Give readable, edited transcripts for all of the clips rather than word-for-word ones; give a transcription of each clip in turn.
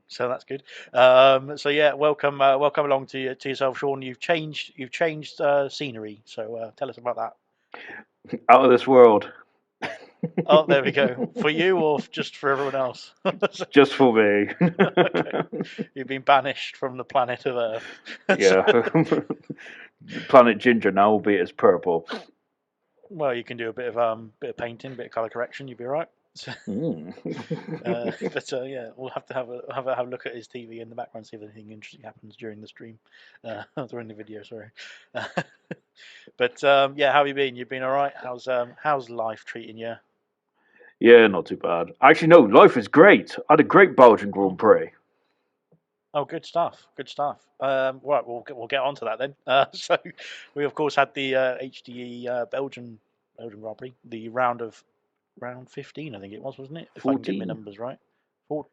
So that's good. So yeah, welcome along to yourself, Sean. You've changed scenery. So tell us about that. Out of this world. Oh, there we go. For you or just for everyone else? Just for me. Okay, you've been banished from the planet of Earth. Yeah. Planet Ginger now, albeit it's purple. Well, you can do a bit of painting, a bit of color correction. You'd be all right. Mm. But yeah, we'll have to have a look at his TV in the background, see if anything interesting happens during the stream, during the video. Sorry. But yeah, how have you been? You've been all right. How's life treating you? Yeah, not too bad. Actually, no, life is great. I had a great Belgian Grand Prix. Oh, good stuff. Good stuff. Right, we'll get on to that then. So we of course had the HDE Belgian Grand Prix, the round 15, I think it was, wasn't it? If I can get my 14? numbers right.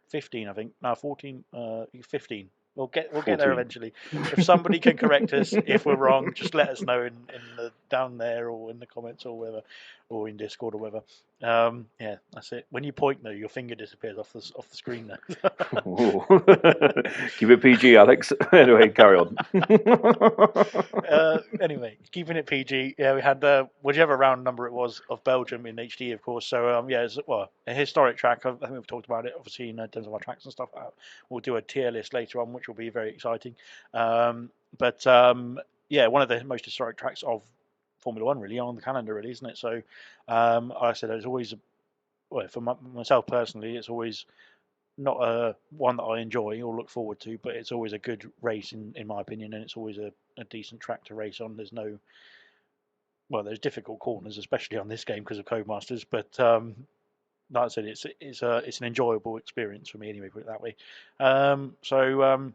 15, I think. No, 14. 15. We'll get there 14. eventually. If somebody can correct us if we're wrong, just let us know in the down there or in the comments or whatever, or in Discord or whatever. Yeah, that's it. When you point though, your finger disappears off the screen now. Keep it PG, Alex. Anyway, carry on. Anyway, keeping it PG, yeah, we had whichever round number it was of Belgium in HD, of course. So yeah, it's well a historic track. I think we've talked about it, obviously, in terms of our tracks and stuff. We'll do a tier list later on, which will be very exciting. But yeah, one of the most historic tracks of Formula One, really, on the calendar, really, isn't it? So, like I said, it's always, well, for myself personally, it's always not a one that I enjoy or look forward to, but it's always a good race in my opinion, and it's always a decent track to race on. There's no, well, there's difficult corners, especially on this game because of Codemasters, but like I said, it's an enjoyable experience for me anyway. Put it that way. So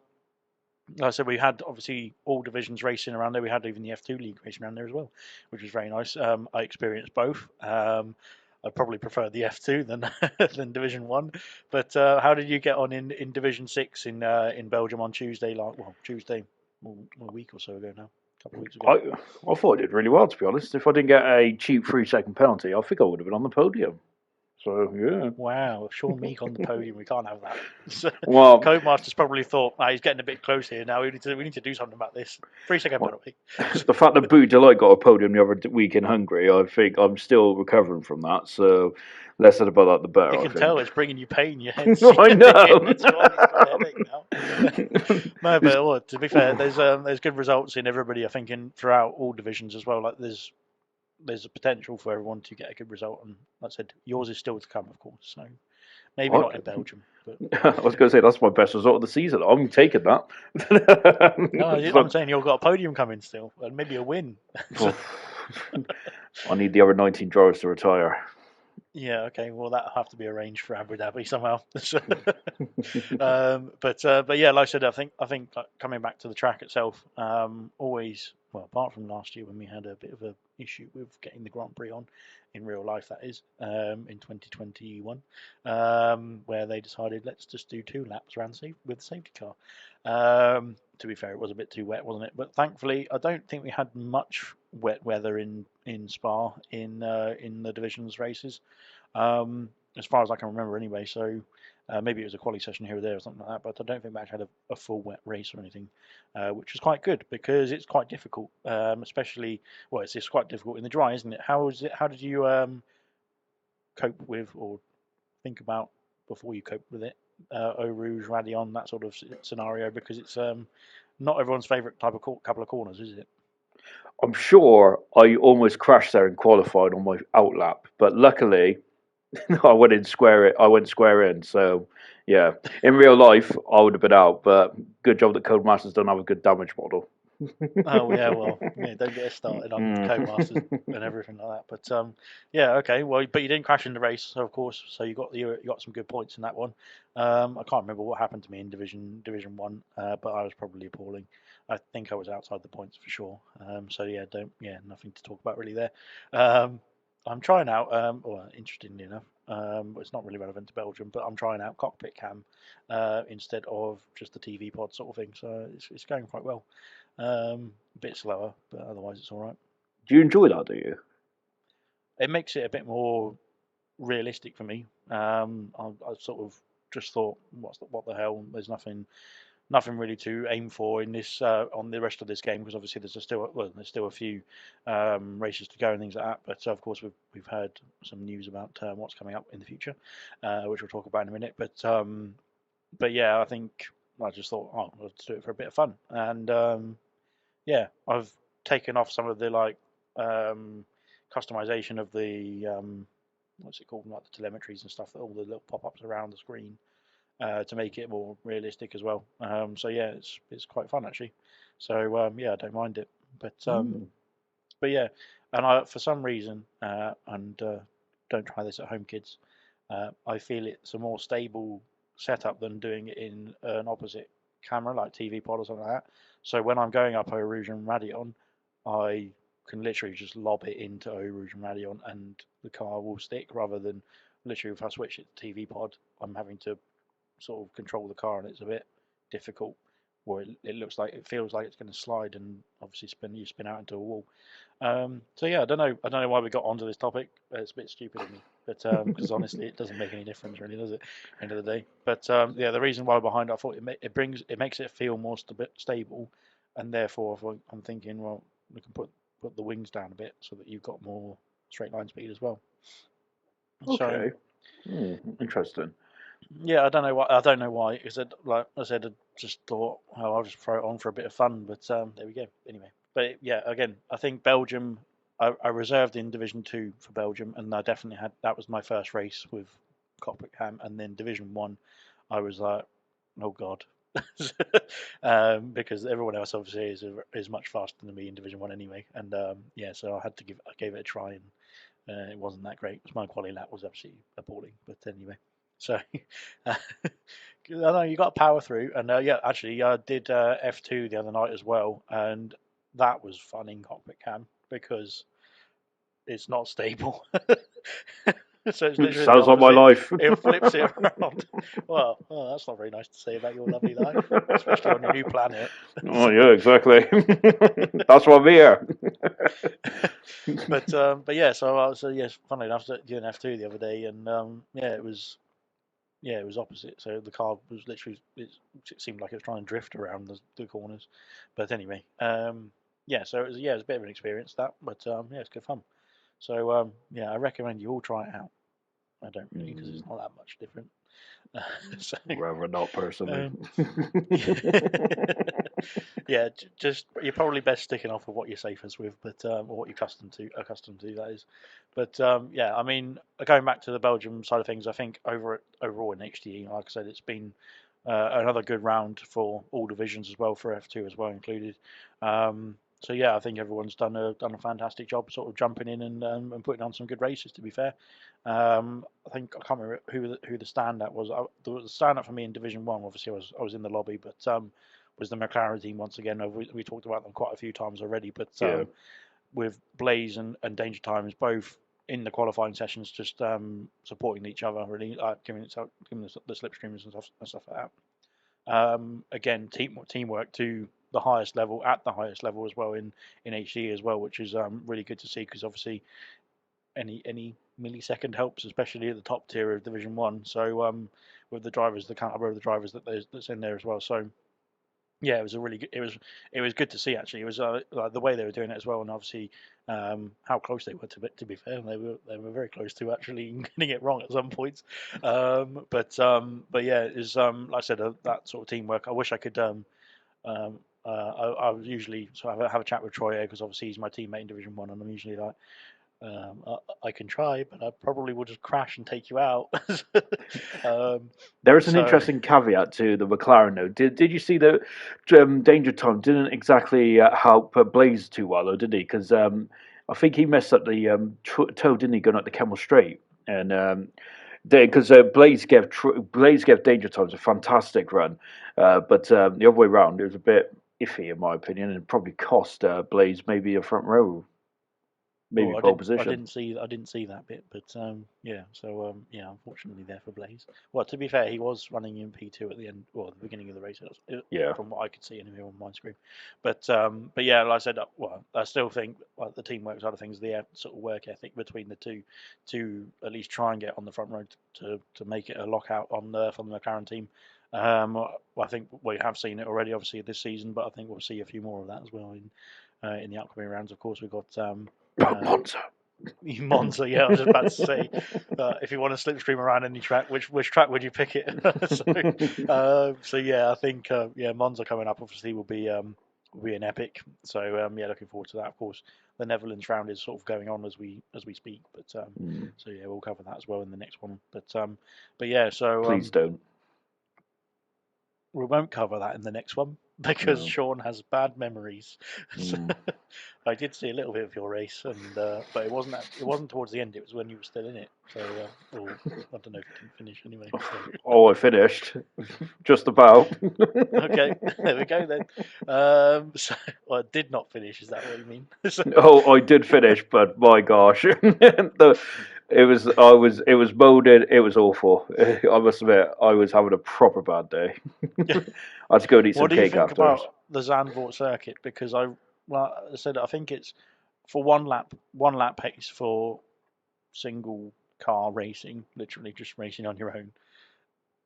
like I said, we had obviously all divisions racing around there. We had even the F2 League racing around there as well, which was very nice. I experienced both. I probably prefer the F2 than than Division One. But how did you get on in Division Six in Belgium on Tuesday? Tuesday, a week or so ago now, a couple of weeks ago. I, I thought I did really well, to be honest. If I didn't get a cheap 3 second penalty, I think I would have been on the podium. So, yeah. Wow, Sean Meek on the podium. We can't have that. So, Well, Codemasters probably thought, he's getting a bit close here now. We need to do something about this. 3 second penalty. the fact that Booty Delight got a podium the other week in Hungary, I think I'm still recovering from that. So, less said about that, the You better, I can tell think. it's bringing you pain. Your head's I know. it's gone. He's got a headache now. No, but well, to be fair, there's good results in everybody. I think in throughout all divisions as well. Like there's a potential for everyone to get a good result, and like I said, yours is still to come, of course. So maybe not in Belgium, but I was going to say that's my best result of the season. I'm taking that. no, I'm saying you've got a podium coming still, and maybe a win. So, I need the other 19 drivers to retire. yeah, okay. Well, that'll have to be arranged for Abu Dhabi somehow. So, but yeah, like I said, I think like, coming back to the track itself, always well, apart from last year when we had a bit of a issue with getting the Grand Prix on in real life, that is, in 2021, where they decided let's just do 2 laps around with the safety car. To be fair, it was a bit too wet, wasn't it? But thankfully, I don't think we had much wet weather in Spa in the divisions races, as far as I can remember anyway. So maybe it was a quali session here or there or something like that, but I don't think we actually had a full wet race or anything, which is quite good because it's quite difficult, especially, well, it's just quite difficult in the dry, isn't it? How did you cope with or think about before you cope with it? Eau Rouge, Radion, that sort of scenario, because it's not everyone's favourite type of couple of corners, is it? I'm sure I almost crashed there and qualified on my outlap, but luckily I went in square. I went square in. So yeah, in real life I would have been out, but good job that Codemasters don't have a good damage model. Oh yeah, well, yeah, don't get us started on Codemasters and everything like that. But yeah, okay. Well, but you didn't crash in the race, so of course, so you got some good points in that one. I can't remember what happened to me in Division One, but I was probably appalling. I think I was outside the points for sure. So yeah, nothing to talk about really there. Um, I'm trying out, well, interestingly enough, it's not really relevant to Belgium, but I'm trying out Cockpit Cam instead of just the TV pod sort of thing. So it's going quite well. A bit slower, but otherwise it's all right. Do you enjoy that? Do you? It makes it a bit more realistic for me. I sort of just thought, what the hell? There's nothing really to aim for in this on the rest of this game, because obviously there's still a few races to go and things like that. But of course we've heard some news about what's coming up in the future, which we'll talk about in a minute. But yeah, I think I just thought, oh, let's do it for a bit of fun. And yeah, I've taken off some of the customization of the what's it called, like the telemetries and stuff, all the little pop-ups around the screen, to make it more realistic as well. So yeah, it's quite fun actually. So yeah, I don't mind it. But yeah, and I, for some reason, and don't try this at home, kids. I feel it's a more stable setup than doing it in an opposite camera like TV pod or something like that. So when I'm going up Eau Rouge and Radeon, I can literally just lob it into Eau Rouge and Radeon, and the car will stick, rather than literally if I switch it to TV pod, I'm having to sort of control the car, and it's a bit difficult. Or it feels like it's going to slide, and obviously spin out into a wall. So yeah, I don't know why we got onto this topic. It's a bit stupid of me, but because honestly, it doesn't make any difference really, does it? End of the day. But yeah, the reason why behind, I thought it makes it feel more stable, and therefore I'm thinking, well, we can put the wings down a bit so that you've got more straight line speed as well. Okay. Interesting. Yeah, I don't know why. I don't know why. Because like I said, I just thought, oh, I'll just throw it on for a bit of fun. But there we go. Anyway, but yeah, again, I think Belgium. I reserved in Division 2 for Belgium, and I definitely had that was my first race with Cockpit Cam, and then Division 1, I was like, oh god, because everyone else obviously is much faster than me in Division 1 anyway, and yeah, so I gave it a try, and it wasn't that great. My quality lap was absolutely appalling, but anyway. So I know you got to power through, and yeah, actually, I did F2 the other night as well, and that was fun in Cockpit Cam because it's not stable. So it's literally the Sounds like my opposite. life. It flips it around. Well, oh, that's not very nice to say about your lovely life, especially on your new planet. Oh yeah, exactly. That's why I'm here. But yeah, so yes, funnily enough, doing F2 the other day, and yeah, it was opposite. So the car was literally it seemed like it was trying to drift around the corners. But anyway, yeah, so it was a bit of an experience that, but yeah, it's good fun. So yeah, I recommend you all try it out. I don't really, because it's not that much different. So Rather not personally. um, yeah, just you're probably best sticking off with what you're safest with, but or what you're accustomed to that is. But yeah, I mean, going back to the Belgium side of things, I think overall in HDE, like I said, it's been another good round for all divisions as well, for F2 as well included. So yeah, I think everyone's done a fantastic job, sort of jumping in and putting on some good races. To be fair, I think I can't remember who the standout was. The standout for me in Division 1, obviously I was in the lobby, but was the McLaren team once again. We talked about them quite a few times already, but Yeah. with Blaze and Danger Times both in the qualifying sessions, just supporting each other, really, like giving the slipstreams and stuff like that. Again, teamwork to the highest level, at the highest level as well in HD as well, which is really good to see, because obviously any millisecond helps, especially at the top tier of Division 1. So with the drivers, the caliber of the drivers that's in there as well. So yeah, it was a really good. It was good to see actually. It was like the way they were doing it as well, and obviously how close they were to it. To be fair, they were very close to actually getting it wrong at some points. But yeah, it was like I said, that sort of teamwork. I wish I could. I would usually have a chat with Troy, because obviously he's my teammate in Division 1, and I'm usually like, I can try, but I probably will just crash and take you out. There is an So interesting caveat to the McLaren, though. Did you see that Danger Time didn't exactly help Blaze too well, though, did he? Because I think he messed up the toe, didn't he, going up the Camel Straight? And because Blaze gave Danger Times a fantastic run, but the other way around, it was a bit iffy in my opinion, and probably cost Blaze maybe a front row. maybe Oh, pole I position. didn't see that bit, but yeah. So yeah, unfortunately there for Blaze. Well, to be fair, he was running in P2 at the end, well, at the beginning of the race, Yeah, from what I could see anyway on my screen. But yeah, like I said, well, I still think like the teamwork side of things, the sort of work ethic between the two, to at least try and get on the front row to make it a lockout on from the McLaren team. Well, I think we have seen it already, obviously this season, but I think we'll see a few more of that as well in the upcoming rounds. Of course, we've got Monza. Monza, yeah, I was just about to say, if you want to slipstream around any track, which track would you pick it? So yeah, I think yeah, Monza coming up obviously will be an epic. So yeah, looking forward to that. Of course, the Netherlands round is sort of going on as we speak, but so yeah, we'll cover that as well in the next one. But yeah, so Please don't. we won't cover that in the next one because No. Sean has bad memories. So, Mm. I did see a little bit of your race, and but it wasn't towards the end. It was when you were still in it. So, well, I don't know if you didn't finish anyway. So, Oh, I finished. Just about. okay, there we go then. So, well, I did not finish. Is that what you mean? So, Oh, I did finish, but my gosh, it was molded. It was awful. I must admit, I was having a proper bad day. I had to go and eat some what do you cake think afterwards. about the Zandvoort circuit? Because well, I said I think it's for one lap pace for single car racing, literally just racing on your own.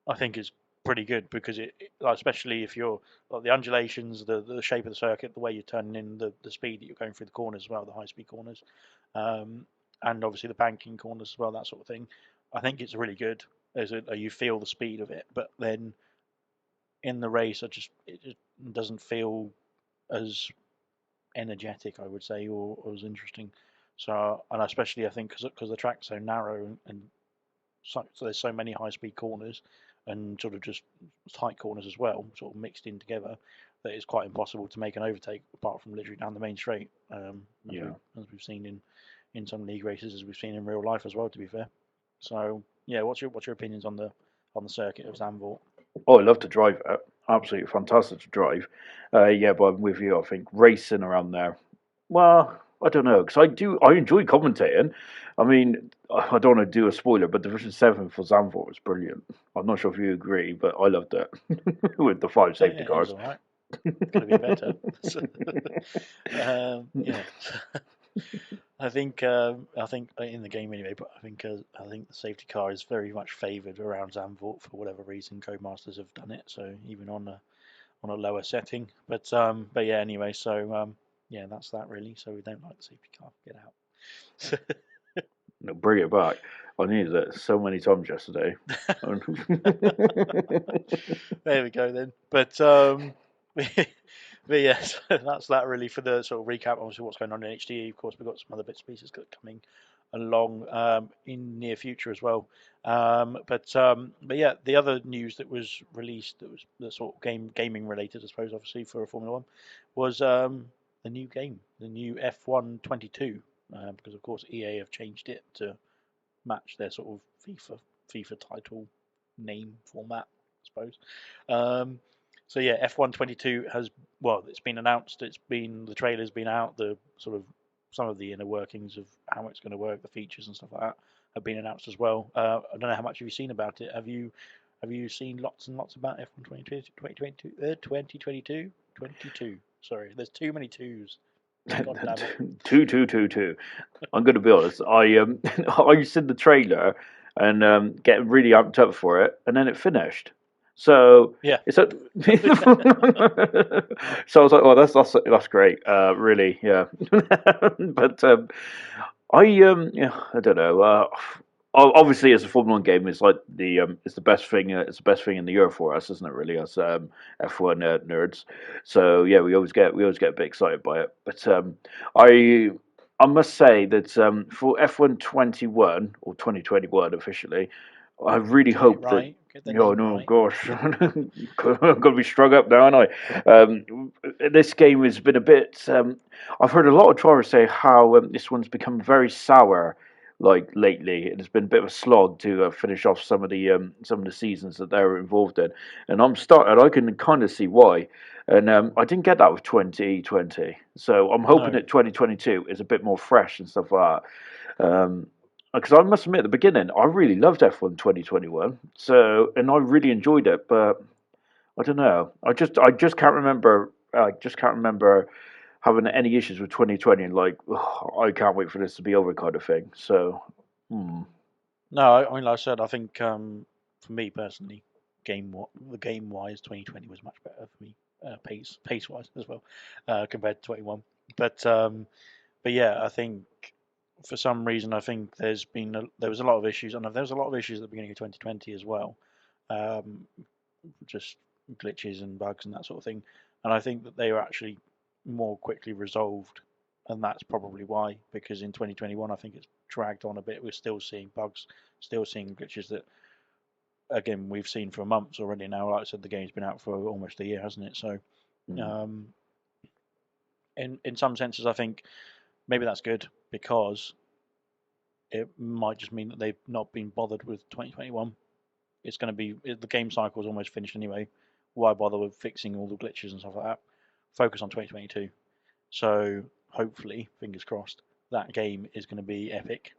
I think is pretty good because like, especially if you're like the undulations, the shape of the circuit, the way you're turning in, the speed that you're going through the corners as well, the high speed corners, um, and obviously the banking corners as well, that sort of thing. I think it's really good. You feel the speed of it, but then in the race, it just doesn't feel as energetic, I would say, or as interesting. So, and especially I think because the track's so narrow and so there's so many high speed corners and sort of just tight corners as well, sort of mixed in together, that it's quite impossible to make an overtake apart from literally down the main straight, Yeah. as we've seen in some league races, as we've seen in real life as well. To be fair, so yeah, what's your opinions on the circuit of Zandvoort? Oh, I love to drive it. Absolutely fantastic to drive. Yeah, but I'm with you. I think racing around there. Well, I don't know because I enjoy commentating. I mean, I don't want to do a spoiler, but Division 7 for Zandvoort was brilliant. I'm not sure if you agree, but I loved it with the five Yeah, safety it was cars. all right. Could have been better. Yeah. I think in the game anyway, but I think the safety car is very much favoured around Zandvoort for whatever reason. Codemasters have done it, so even on a lower setting. But yeah, anyway, so yeah, that's that really. So we don't like the safety car. Get out. No, bring it back. I needed it so many times yesterday. There we go then. But yeah, so that's that really for the sort of recap. Obviously, what's going on in HDE. Of course, we've got some other bits and pieces coming along in near future as well. But yeah, the other news that was released that was the sort of gaming related, I suppose, obviously for Formula One, was the new game, the new F1 22, because of course EA have changed it to match their sort of FIFA title name format, I suppose. Um, so yeah, F1 22 has, well, it's been announced. The trailer's been out. The sort of some of the inner workings of how it's going to work, the features and stuff like that, have been announced as well. I don't know how much have you seen about it. Have you seen lots and lots about F1 2022? 2022? 22. Sorry, there's too many twos. God damn it. Two. I'm going to be honest. I seen the trailer and getting really amped up for it, and then it finished. So Yeah. it's a, so I was like, oh, that's great. Really, yeah. But yeah, I don't know. Obviously, as a Formula One game, it's like it's the best thing. It's the best thing in the year for us, isn't it? Really, as F1 nerds. So yeah, we always get a bit excited by it. But I I must say that for F1 21 or 2021 officially, I really Get it hope that. right. Get the Oh name no, right. gosh, I'm gonna be strung up now, aren't I? This game has been a bit. I've heard a lot of drivers say how this one's become very sour like lately. It's been a bit of a slog to finish off some of the seasons that they were involved in, and I can kind of see why. And I didn't get that with 2020, so I'm hoping No, that 2022 is a bit more fresh and stuff like that. Because I must admit, at the beginning, I really loved F1 2021, so and I really enjoyed it, but I don't know. I just can't remember. I just can't remember having any issues with 2020 and like, "Ugh, I can't wait for this to be over kind of thing." So, hmm. no. I mean, like I said, I think for me personally, the game wise, 2020 was much better for me, pace wise as well, compared to 21. But um, but yeah, I think for some reason, I think there was a lot of issues, and there was a lot of issues at the beginning of 2020 as well, um, just glitches and bugs and that sort of thing. And I think that they were actually more quickly resolved, and that's probably why. Because in 2021, I think it's dragged on a bit. We're still seeing bugs, still seeing glitches that, again, we've seen for months already now. Like I said, the game's been out for almost a year, hasn't it? So, Hmm. um, in some senses, I think maybe that's good because it might just mean that they've not been bothered with 2021. It's going to be the game cycle is almost finished anyway. Why bother with fixing all the glitches and stuff like that? Focus on 2022. So hopefully, fingers crossed, that game is going to be epic.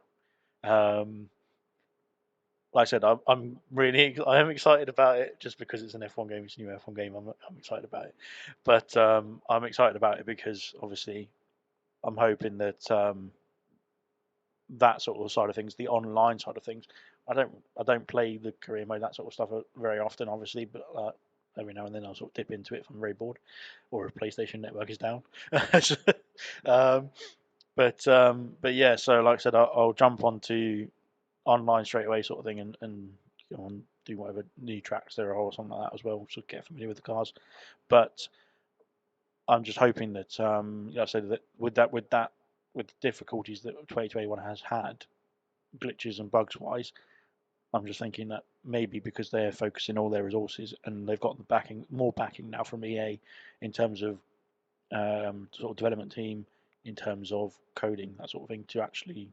Um, like I said, I am excited about it just because it's an F1 game. It's a new F1 game. I'm excited about it, but I'm excited about it because obviously I'm hoping that that sort of side of things, the online side of things. I don't play the career mode, that sort of stuff very often, obviously, but every now and then I'll sort of dip into it if I'm very bored or if PlayStation Network is down. um, but yeah, so like I said, I'll jump onto online straight away, sort of thing, and go on do whatever new tracks there are or something like that as well, so get familiar with the cars. But I'm just hoping that, like I said, that with the difficulties that 2021 has had, glitches and bugs wise, I'm just thinking that maybe because they're focusing all their resources and they've got the more backing now from EA in terms of sort of development team, in terms of coding, that sort of thing, to actually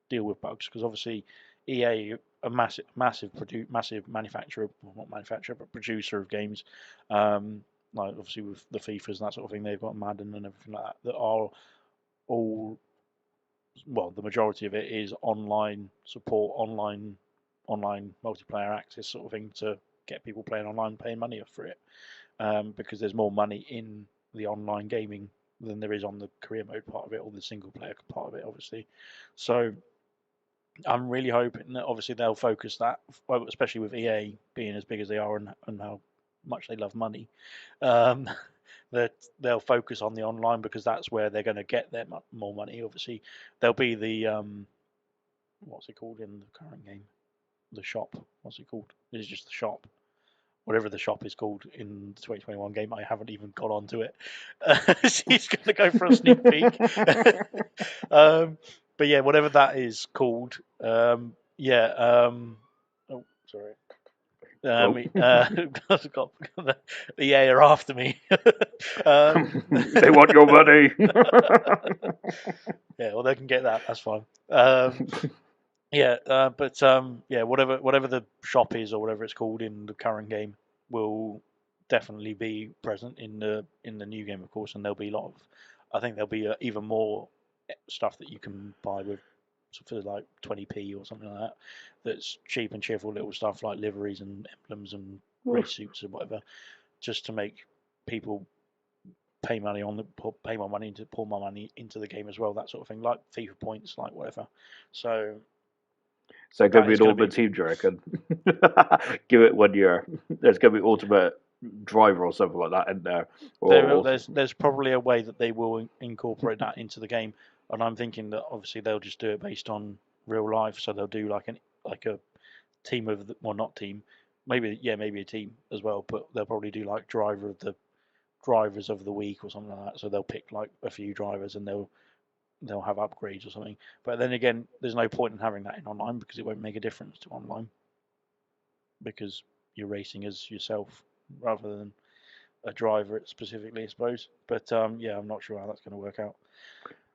deal with bugs. Because obviously, EA, a massive manufacturer, well, not manufacturer, but producer of games, like obviously with the FIFAs and that sort of thing, they've got Madden and everything like that, that are all, well, the majority of it is online support, online multiplayer access sort of thing to get people playing online, paying money for it, because there's more money in the online gaming than there is on the career mode part of it or the single player part of it, obviously. So I'm really hoping that obviously they'll focus that, well, especially with EA being as big as they are and how much they love money, um, that they'll focus on the online because that's where they're going to get their more money. Obviously, there'll be the what's it called in the current game? The shop. What's it called? It's just the shop. Whatever the shop is called in the 2021 game, I haven't even got onto it. She's going to go for a sneak peek. um, but yeah, whatever that is called. Yeah. Oh, sorry. Oh. I've got, the EA are after me. They want your money. Yeah, well, they can get that. That's fine. Yeah, but yeah, whatever the shop is or whatever it's called in the current game will definitely be present in the new game, of course, and there'll be a lot of. I think there'll be even more stuff that you can buy with for like 20p or something like that. That's cheap and cheerful little stuff like liveries and emblems and race suits and whatever, just to make people pay more money to pour more money into the game as well. That sort of thing, like FIFA points, like whatever. So So it could that be is an going to ultimate be team, do you reckon? Give it 1 year. There's going to be ultimate driver or something like that in there. Or there's probably a way that they will incorporate that into the game, and I'm thinking that obviously they'll just do it based on real life. So they'll do like a team of well, not team, maybe a team as well, but they'll probably do like drivers of the week or something like that. So they'll pick like a few drivers and they'll have upgrades or something. But then again, there's no point in having that in online because it won't make a difference to online because you're racing as yourself rather than a driver specifically, I suppose. But yeah, I'm not sure how that's going to work out.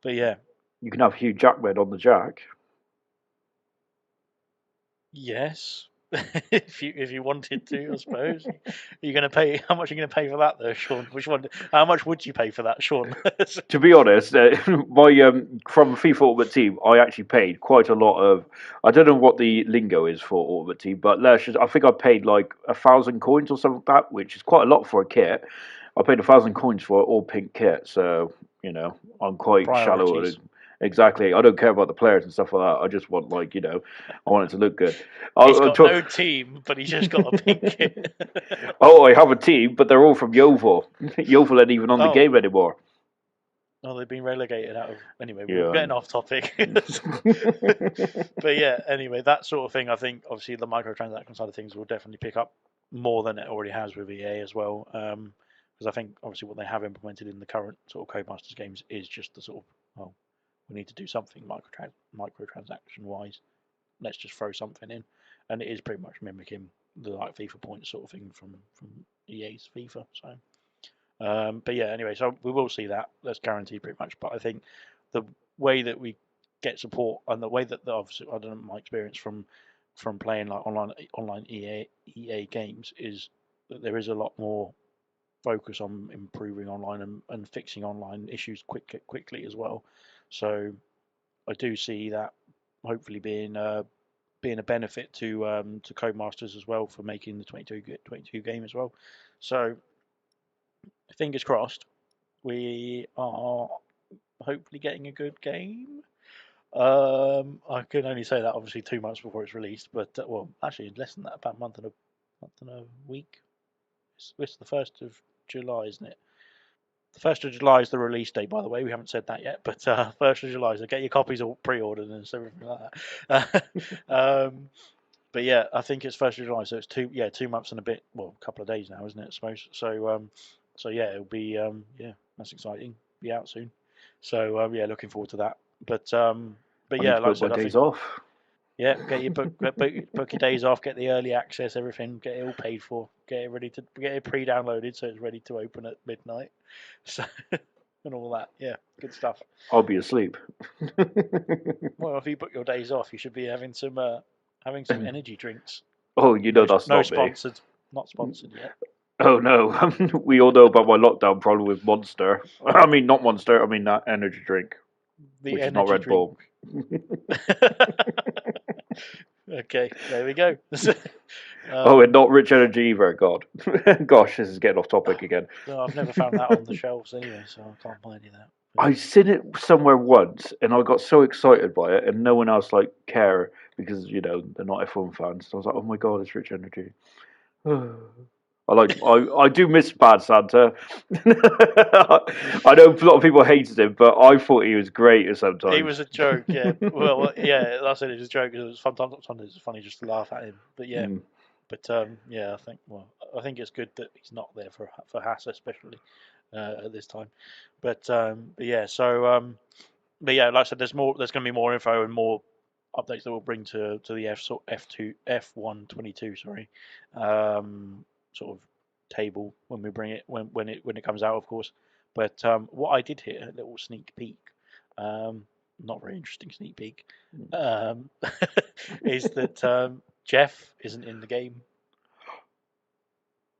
But yeah, you can have Hugh Jackman on the jack. Yes. If you wanted to, I suppose. Are you going to pay? How much are you going to pay for that, though, Sean? Which one? How much would you pay for that, Sean? To be honest, my from FIFA Ultimate Team, I actually paid quite a lot of. I don't know what the lingo is for Ultimate Team, but I think I paid like 1,000 coins or something like that, which is quite a lot for a kit. I paid 1,000 coins for an all pink kit, so I'm quite shallow. Priorities. Exactly, I don't care about the players and stuff like that. I just want I want it to look good. He's I got took, no team, but he's just got a pink kit. oh, I have a team, but they're all from Yeovil. Yeovil ain't even on the Oh, game anymore. oh, they've been relegated out of. Anyway, we're Yeah. getting off topic. But yeah, anyway, that sort of thing. I think obviously the microtransaction side of things will definitely pick up more than it already has with EA as well. Because I think obviously what they have implemented in the current sort of Codemasters games is just the sort of, well, we need to do something microtransaction wise. Let's just throw something in, and it is pretty much mimicking the like FIFA points sort of thing from EA's FIFA. So, but yeah, anyway, so we will see that. That's guaranteed pretty much. But I think the way that we get support and the way that obviously I don't know my experience from playing like online EA games is that there is a lot more focus on improving online and fixing online issues quickly as well. So I do see that hopefully being a benefit to Codemasters as well for making the 22 game as well. So fingers crossed, we are hopefully getting a good game. I can only say that obviously 2 months before it's released, but well, actually less than that, about a month and a week. It's the 1st of July, isn't it? The 1st of July is the release date, by the way. We haven't said that yet, but 1st of July. So get your copies all pre-ordered and everything like that. But yeah, I think it's 1st of July, so it's 2 months and a bit. Well, a couple of days now, isn't it? I suppose. So yeah, it'll be yeah, that's exciting. Be out soon. So yeah, looking forward to that. But I need yeah, to like I book my said, I days think off. yeah, get your book your days off, get the early access, everything, get it all paid for, get it ready to get it pre-downloaded so it's ready to open at midnight. So and all that, yeah, good stuff. I'll be asleep. Well, if you book your days off, you should be having some energy drinks. Oh, No, that's no not me. sponsored, not sponsored yet. Oh no, we all know about my lockdown problem with Monster. I mean, not Monster. I mean that energy drink, The which is not energy Red drink. Bull. Okay, there we go. Oh, and um, not Rich Energy either. God, gosh, this is getting off topic again. no, I've never found that on the shelves anyway, so I can't buy any of that. But I seen it somewhere once, and I got so excited by it, and no one else like care because they're not F1 fans. So I was like, oh my god, it's Rich Energy. I do miss Bad Santa. I know a lot of people hated him, but I thought he was great he sometimes. was a joke, yeah. Well, yeah, that's it. It was a joke. It was sometimes it's funny just to laugh at him. But yeah, Mm. yeah, I think it's good that he's not there for Haas especially at this time. But yeah, but yeah, like I said, There's going to be more info and more updates that we'll bring to the F122, sorry, sort of table when we bring it when it comes out, of course. But what I did hear, a little sneak peek, not very interesting sneak peek, um, is that Jeff isn't in the game.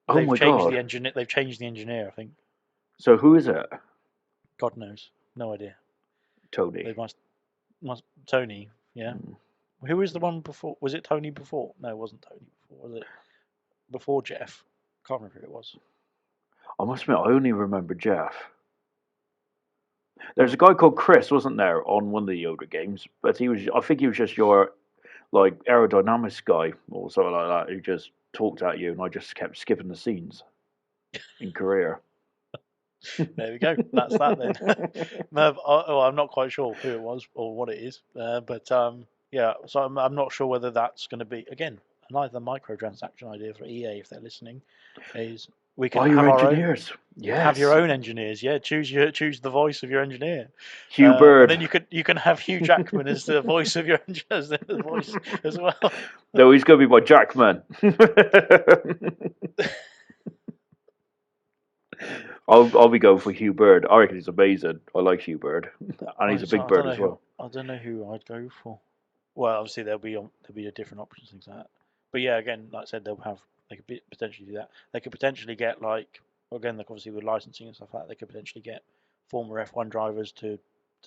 Oh my god! They've changed the engineer. I think. So who is it? God knows. No idea. They Tony. must Tony. Yeah. Mm. Who was the one before? Was it Tony before? No, it wasn't Tony before. Was it before Jeff? Can't remember who it was. I must admit, I only remember Jeff. There's a Oh, guy called Chris, wasn't there, on one of the Yoda games? But I think he was just your like aerodynamics guy or something like that who just talked at you, and I just kept skipping the scenes in Korea. there we go. That's that then. No, I'm not quite sure who it was or what it is. But yeah, so I'm not sure whether that's going to be again another microtransaction idea for EA if they're listening. Is we can By your have our own engineers, have your yes. own engineers. Yeah, choose the voice of your engineer, Hugh and Bird. then you can have Hugh Jackman as the voice of your as the voice as well. No, he's going to be my Jackman. I'll be going for Hugh Bird. I reckon he's amazing. I like Hugh Bird, and he's a big I don't bird know as who well. I'd go for. Well, obviously there'll be a different options things like that. But yeah, again, like I said, they could potentially do that. They could potentially get like again, like obviously with licensing and stuff like that, they could potentially get former F1 drivers to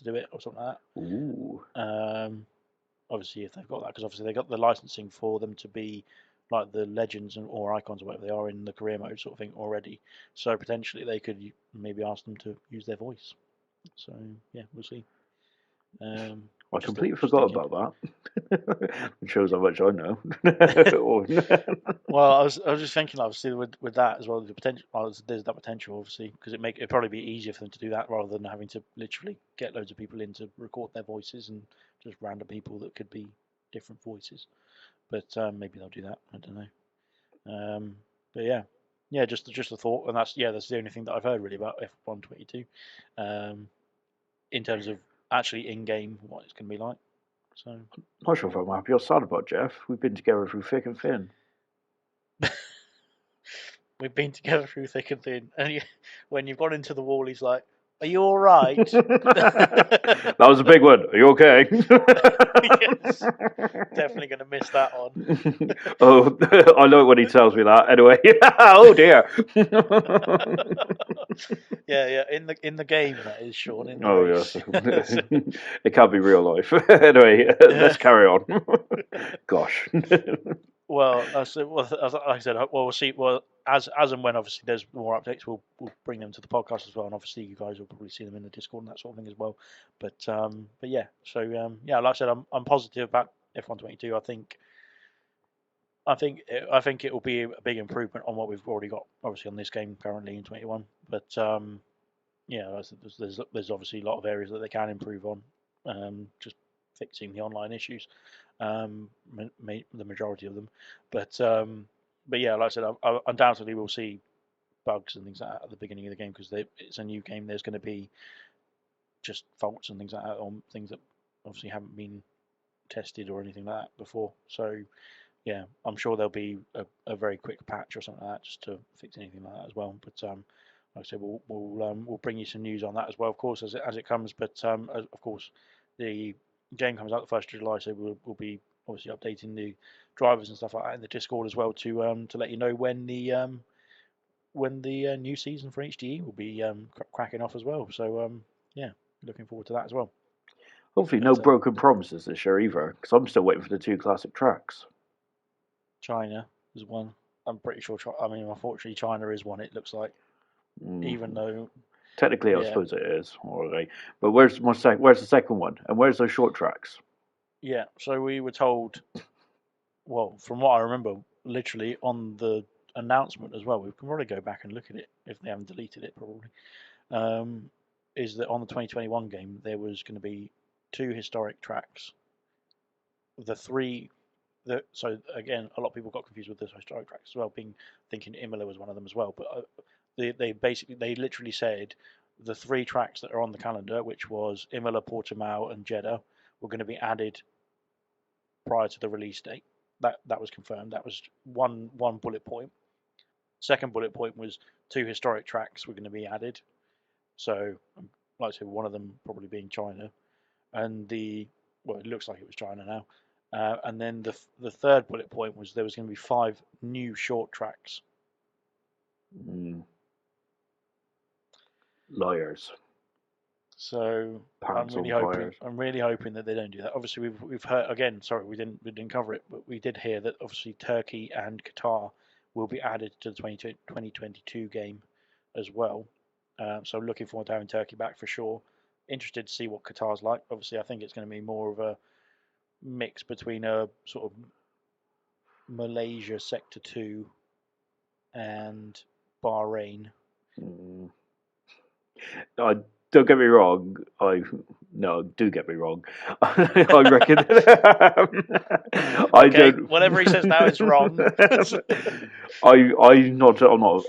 do it or something like Ooh. that. Obviously if they've got that, because obviously they got the licensing for them to be like the legends or icons or whatever they are in the career mode sort of thing already. So potentially they could maybe ask them to use their voice. So yeah, we'll see. I Just completely just forgot thinking. about that. It shows how much I know. Well, I was just thinking, obviously, with that as well, the potential. Well, there's that potential, obviously, because it'd probably be easier for them to do that rather than having to literally get loads of people in to record their voices and just random people that could be different voices. But maybe they'll do that. I don't know. But yeah, just a thought, and that's the only thing that I've heard really about F122, in terms of actually in game what it's going to be like. So Not sure if I'm happy or sad about Jeff. We've been together through thick and thin. we've been together through thick and thin, and when you've gone into the wall, he's like, "Are you all right?" That was a big one. Are you okay? Yes, definitely going to miss that on. Oh, I know it when he tells me that. Anyway, oh dear. Yeah. In the game, that is Sean. In the Oh yes, race. it can't be real life. Anyway, let's carry on. Gosh. Well, like I said, well, we'll see. Well, as and when obviously there's more updates, we'll bring them to the podcast as well, and obviously you guys will probably see them in the Discord and that sort of thing as well. But yeah, so yeah, like I said, I'm positive about F122. I think it will be a big improvement on what we've already got, obviously on this game currently in 21. But yeah, there's obviously a lot of areas that they can improve on, just fixing the online issues, the majority of them. But yeah, like I said, undoubtedly we'll see bugs and things like that at the beginning of the game because it's a new game. There's going to be just faults and things like that, or things that obviously haven't been tested or anything like that before. So yeah, I'm sure there'll be a very quick patch or something like that just to fix anything like that as well. But like I said, we'll bring you some news on that as well, of course, as it comes. But of course, the game comes out the 1st of July, so we'll be obviously updating the drivers and stuff like that in the Discord as well to let you know when the new season for HDE will be cracking off as well. So yeah, looking forward to that as well. Hopefully, no But broken promises this year either, because I'm still waiting for the 2 classic tracks. China is one. I'm pretty sure. I mean, unfortunately, China is one. It looks like, even though, Technically, I yeah, suppose it is. Alright. But where's where's the second one? And where's those short tracks? yeah. So we were told, well, from what I remember, literally on the announcement as well. We can probably go back and look at it if they haven't deleted it. Probably is that on the 2021 game there was going to be 2 historic tracks. The three so again, a lot of people got confused with the historic tracks as well, thinking Imola was one of them as well. But they literally said the 3 tracks that are on the calendar, which was Imola, Portimao, and Jeddah, were going to be added prior to the release date. That was confirmed. That was one bullet point. Second bullet point was 2 historic tracks were going to be added. So, like I said, one of them probably being China, and it looks like it was China now. And then the third bullet point was there was going to be 5 new short tracks. Mm. Liars. So Pants on fires. I'm really hoping that they don't do that. Obviously, we've heard again. Sorry, we didn't cover it, but we did hear that obviously Turkey and Qatar will be added to the 2022 game as well. So looking forward to having Turkey back for sure. Interested to see what Qatar's like. Obviously, I think it's going to be more of a mix between a sort of Malaysia Sector 2 and Bahrain. Mm. I don't get me wrong. No, do get me wrong. I reckon. I Okay, don't. whatever he says now is wrong. I'm not. I'm not.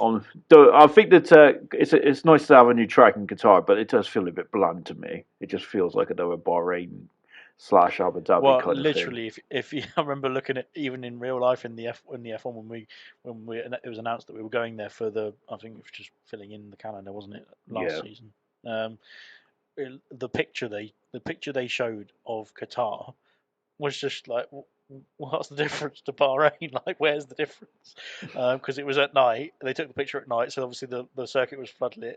I think that it's nice to have a new track in Qatar, but it does feel a bit bland to me. It just feels like another Bahrain / Abu Dhabi Well, kind of thing. literally, if you, I remember looking at even in real life in the F1 it was announced that we were going there for I think it was just filling in the calendar, wasn't it, last Yeah. season? The picture they showed of Qatar was just like, what's the difference to Bahrain? Like, where's the difference? Because it was at night. They took the picture at night, so obviously the circuit was floodlit,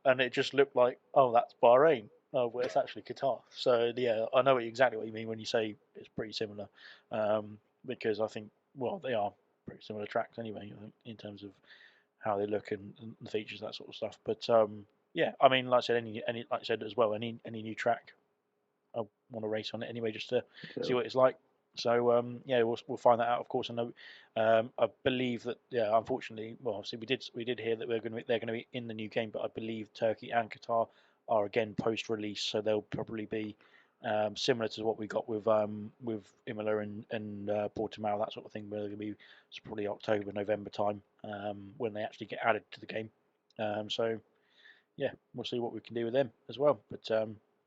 and it just looked like, oh, that's Bahrain. Oh, well, it's actually Qatar. So yeah, I know exactly what you mean when you say it's pretty similar, because I think, well, they are pretty similar tracks anyway, I think, in terms of how they look and the features, that sort of stuff. But yeah, I mean, like I said, any like I said as well, any new track, I want to race on it anyway, just to see what it's like. So yeah, we'll find that out, of course. I know, I believe that, yeah, unfortunately, well, obviously we did hear that they're going to be in the new game, but I believe Turkey and Qatar are again post-release, so they'll probably be similar to what we got with Imola and Portimao, that sort of thing, where they're going to be, it's probably October, November time, when they actually get added to the game. So yeah, we'll see what we can do with them as well. But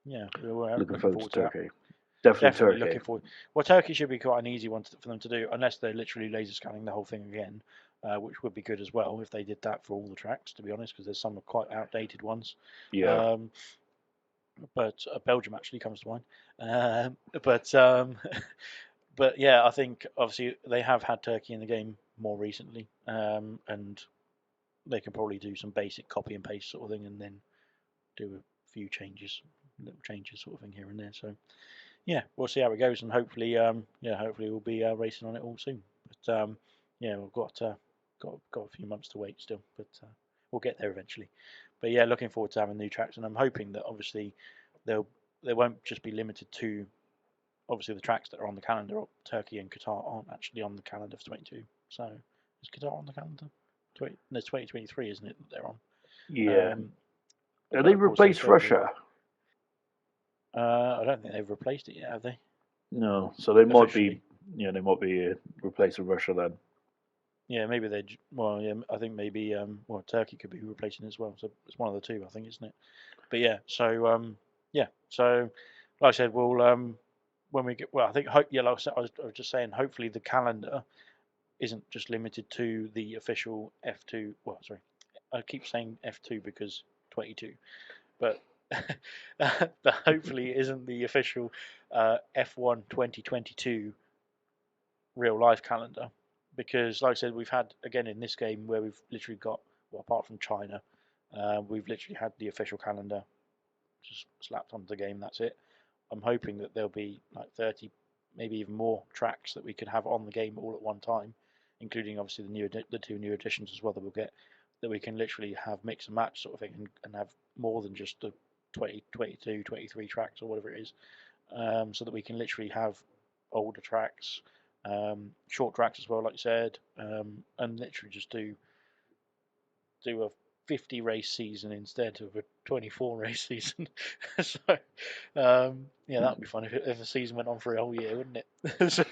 yeah, we're Looking looking forward to forward to that. Turkey. Definitely Definitely Turkey. looking forward. Well, Turkey should be quite an easy one for them to do, unless they're literally laser scanning the whole thing again, which would be good as well if they did that for all the tracks, to be honest, because there's some quite outdated ones. Yeah. Um, but Belgium actually comes to mind. But but yeah, I think obviously they have had Turkey in the game more recently, and they can probably do some basic copy and paste sort of thing, and then do a few changes, little changes sort of thing here and there. So yeah, we'll see how it goes, and hopefully, yeah, hopefully we'll be racing on it all soon. But yeah, we've got a few months to wait still, but we'll get there eventually. But yeah, looking forward to having new tracks, and I'm hoping that obviously they'll they won't just be limited to obviously the tracks that are on the calendar. Turkey and Qatar aren't actually on the calendar for 22. So is Qatar on the calendar? 20, no, it's 2023, isn't it? That they're on. Yeah. Have But they of course they'll replaced still be. Russia? I don't think they've replaced it yet, have they? No. So they might be. Officially. Yeah, they might be replacing Russia then. Yeah, maybe they. Well, yeah, I think maybe. Well, Turkey could be replacing it as well. So it's one of the two, I think, isn't it? But yeah, so yeah, so like I said, we'll when we get. Well, I think hope. Yeah, like I said, I was just saying. Hopefully, the calendar isn't just limited to the official F2. Well, sorry, I keep saying F2 because 22, but but hopefully it isn't the official F1 2022 real life calendar, because like I said, we've had again in this game where we've literally got, well, apart from China, we've literally had the official calendar just slapped onto the game. That's it. I'm hoping that there'll be like 30, maybe even more tracks that we could have on the game all at one time, including obviously the two new additions as well that we'll get, that we can literally have mix and match sort of thing, and have more than just the 20, 22, 23 tracks or whatever it is, so that we can literally have older tracks, short tracks as well, like you said, and literally just do a 50 race season instead of a 24 race season. So yeah, that would be fun if the season went on for a whole year, wouldn't it? So,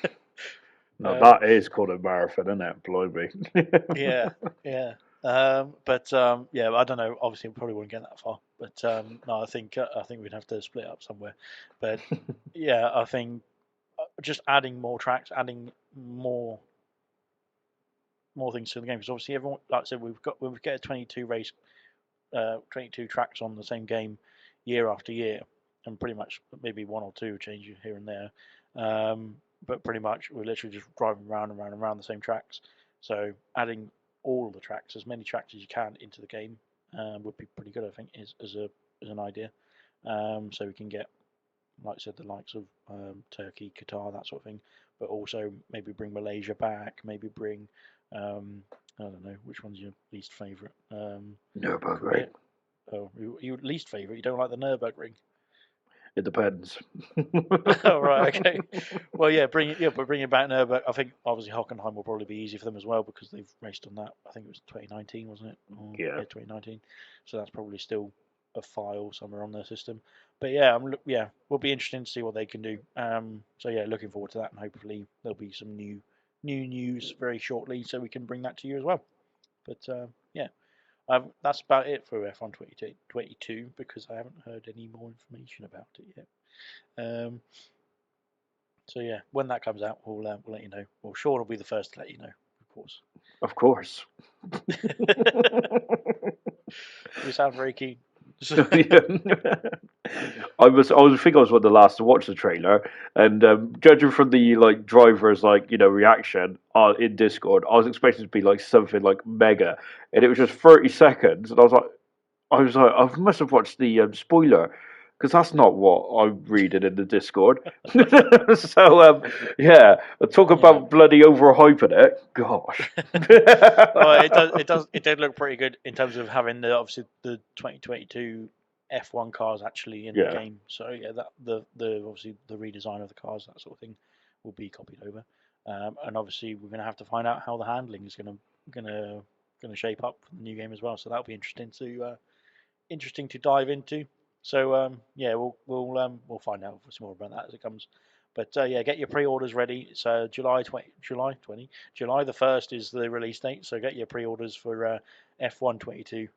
No, that is called a marathon, isn't it? Blimey. yeah, yeah. But yeah, I don't know. Obviously, we probably wouldn't get that far. But no, I think we'd have to split up somewhere. But yeah, I think just adding more tracks, adding more things to the game, because obviously everyone, like I said, when we get a 22 race, 22 tracks on the same game year after year, and pretty much maybe one or two changes here and there, but pretty much we're literally just driving around and around and around the same tracks. So adding all the tracks, as many tracks as you can into the game, would be pretty good, I think, as an idea. So we can get, like I said, the likes of Turkey, Qatar, that sort of thing, but also maybe bring Malaysia back, maybe bring, I don't know, which one's your least favourite? Nürburgring. Korea? Oh, your least favourite? You don't like the Nurburgring? It depends. Oh, right, okay. Well, yeah, but bring it back Nurburgring. I think obviously Hockenheim will probably be easy for them as well because they've raced on that. I think it was 2019, wasn't it? Or, Yeah. yeah, 2019. So that's probably still a file somewhere on their system. But yeah, yeah, will be interesting to see what they can do. So yeah, looking forward to that, and hopefully there'll be some new news very shortly, so we can bring that to you as well. But yeah, that's about it for F1 2022 because I haven't heard any more information about it yet. Um, so yeah, when that comes out, we'll let you know. Well, Sean will be the first to let you know, of course. Of course. You sound very keen. So, I think I was one of the last to watch the trailer, and judging from the like drivers like reaction in Discord, I was expecting it to be like something like mega, and it was just 30 seconds, and I was like, I must have watched the spoiler. Because that's not what I'm reading in the Discord. So, yeah, talk yeah. about bloody overhyping it. Gosh. Well, it did look pretty good in terms of having obviously the 2022 F1 cars actually in the Yeah. game. So yeah, that the obviously the redesign of the cars, that sort of thing, will be copied over. And obviously we're going to have to find out how the handling is gonna gonna shape up for the new game as well. So that'll be interesting to dive into. So yeah, we'll find out some more about that as it comes. But yeah, get your pre-orders ready. It's July the 1st is the release date. So get your pre-orders for F1 22.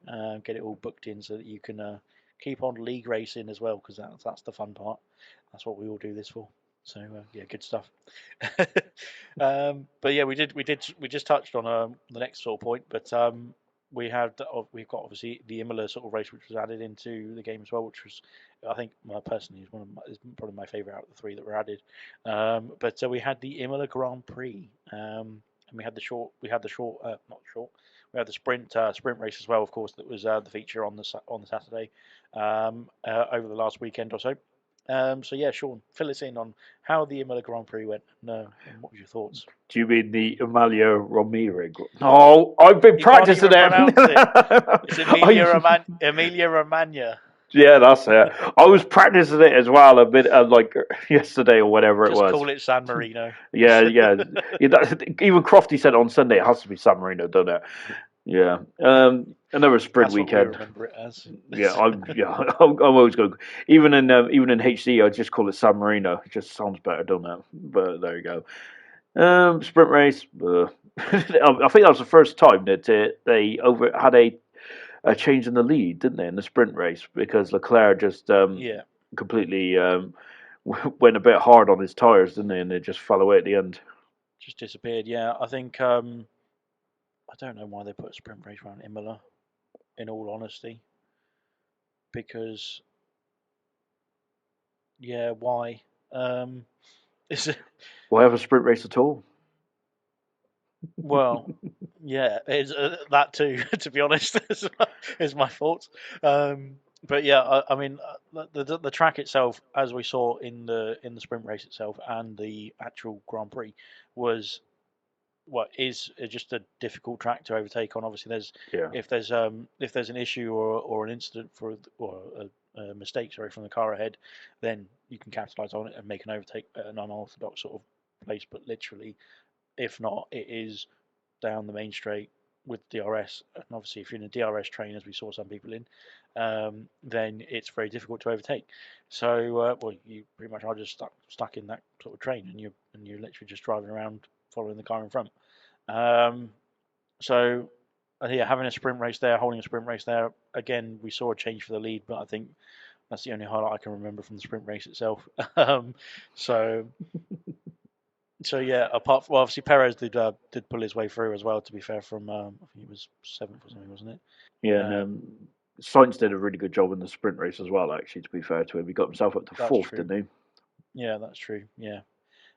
Get it all booked in so that you can keep on league racing as well, because that's the fun part. That's what we all do this for. So yeah, good stuff. But yeah, we just touched on the next sort of point, but we've got obviously the Imola sort of race, which was added into the game as well, which was, I think, personally is probably my favourite out of the three that were added. But we had the Imola Grand Prix, and we had the not short, we had the sprint race as well, of course, that was the feature on the Saturday over the last weekend or so. So yeah, Sean, fill us in on how the Imola Grand Prix went. No, and what was your thoughts? Do you mean the Amalia Romero? No, I've been You can't practicing even pronounce it. It's it. Emilia Romagna. Yeah, that's it. I was practicing it as well a bit, like yesterday or whatever it Just was. call it San Marino. Yeah, yeah. Even Crofty said on Sunday it has to be San Marino, doesn't it? Yeah. Another sprint That's what we weekend. remember it as. Yeah, I'm always going. Even in HD, I just call it San Marino. It just sounds better, doesn't it? But there you go. Sprint race. I think that was the first time that they had a change in the lead, didn't they, in the sprint race, because Leclerc just Yeah, completely went a bit hard on his tires, didn't he, and they just fell away at the end. just disappeared. Yeah, I think I don't know why they put a sprint race around Imola. In all honesty, because yeah, why? Is it Why have a sprint race at all? well? Yeah, it's that too. To be honest, is my fault. But yeah, I mean, the track itself, as we saw in the sprint race itself and the actual Grand Prix, was what is just a difficult track to overtake on. Obviously, Yeah, if there's an issue or an incident or a mistake, sorry, from the car ahead, then you can capitalize on it and make an overtake at an unorthodox sort of place. But literally, if not, it is down the main straight with DRS. And obviously, if you're in a DRS train, as we saw some people in, then it's very difficult to overtake. So, well, you pretty much are just stuck in that sort of train, and you're literally just driving around following the car in front. Um, so, yeah, having a sprint race there, holding a sprint race there, again, we saw a change for the lead, but I think that's the only highlight I can remember from the sprint race itself. um, so, so yeah, apart from, well, obviously Perez did pull his way through as well. To be fair, from I think he was seventh or something, wasn't it? yeah, and Um, Sainz did a really good job in the sprint race as well. Actually, to be fair to him, he got himself up to that's fourth, true. didn't Yeah, that's true. Yeah.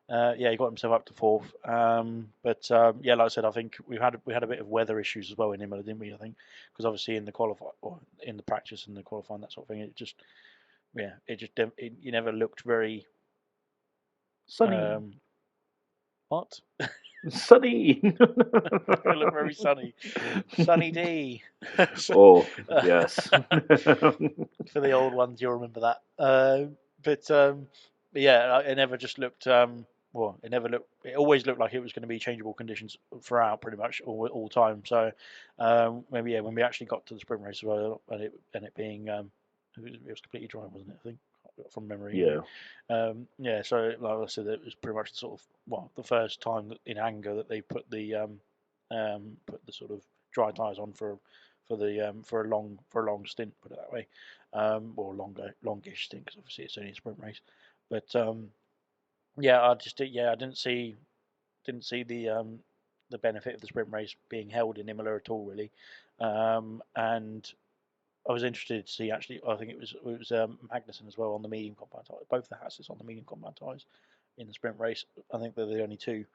Yeah, he got himself up to fourth. But yeah, like I said, I think we had a bit of weather issues as well in Imola, didn't we? I think because obviously in the qualify or in the practice and the qualifying, that sort of thing, it just yeah, you never looked very Sunny, um, what? sunny. Never looked very sunny. Sunny D. So, Oh uh, yes. for the old ones, you'll remember that. But yeah, it never just looked. Well, it never looked. It always looked like it was going to be changeable conditions throughout, pretty much all time. So maybe yeah, when we actually got to the sprint race, well, and it being it was completely dry, wasn't it? I think from memory anyway. Yeah, Yeah, so like I said, it was pretty much the sort of the first time in anger that they put the sort of dry tyres on for a long stint, put it that way, or longish stint because obviously it's only a sprint race. But yeah, I didn't see the benefit of the sprint race being held in Imola at all really, and I was interested to see actually. I think it was Magnussen as well on the medium compound tires. Both the Hasses on the medium compound tires in the sprint race. I think they're the only two.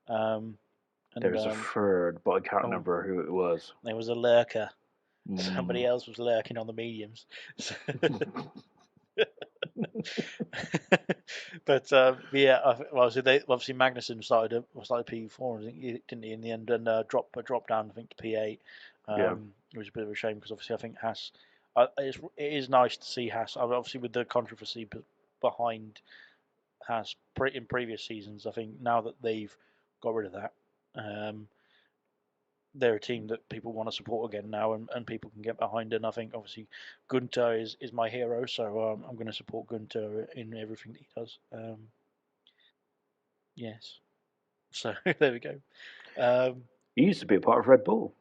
Um, and There's a third, but I can't oh, remember who it was. there was a lurker. Mm. Somebody else was lurking on the mediums. But yeah, well, so they obviously Magnussen started P4, didn't he, in the end, and drop down, I think, to P8. Yeah. It was a bit of a shame because obviously I think Haas. It is nice to see Haas. Obviously with the controversy behind Haas in previous seasons, I think now that they've got rid of that, um, they're a team that people want to support again now, and people can get behind. And I think obviously Gunter is my hero, so I'm going to support Gunter in everything that he does. Yes, so there we go. He used to be a part of Red Bull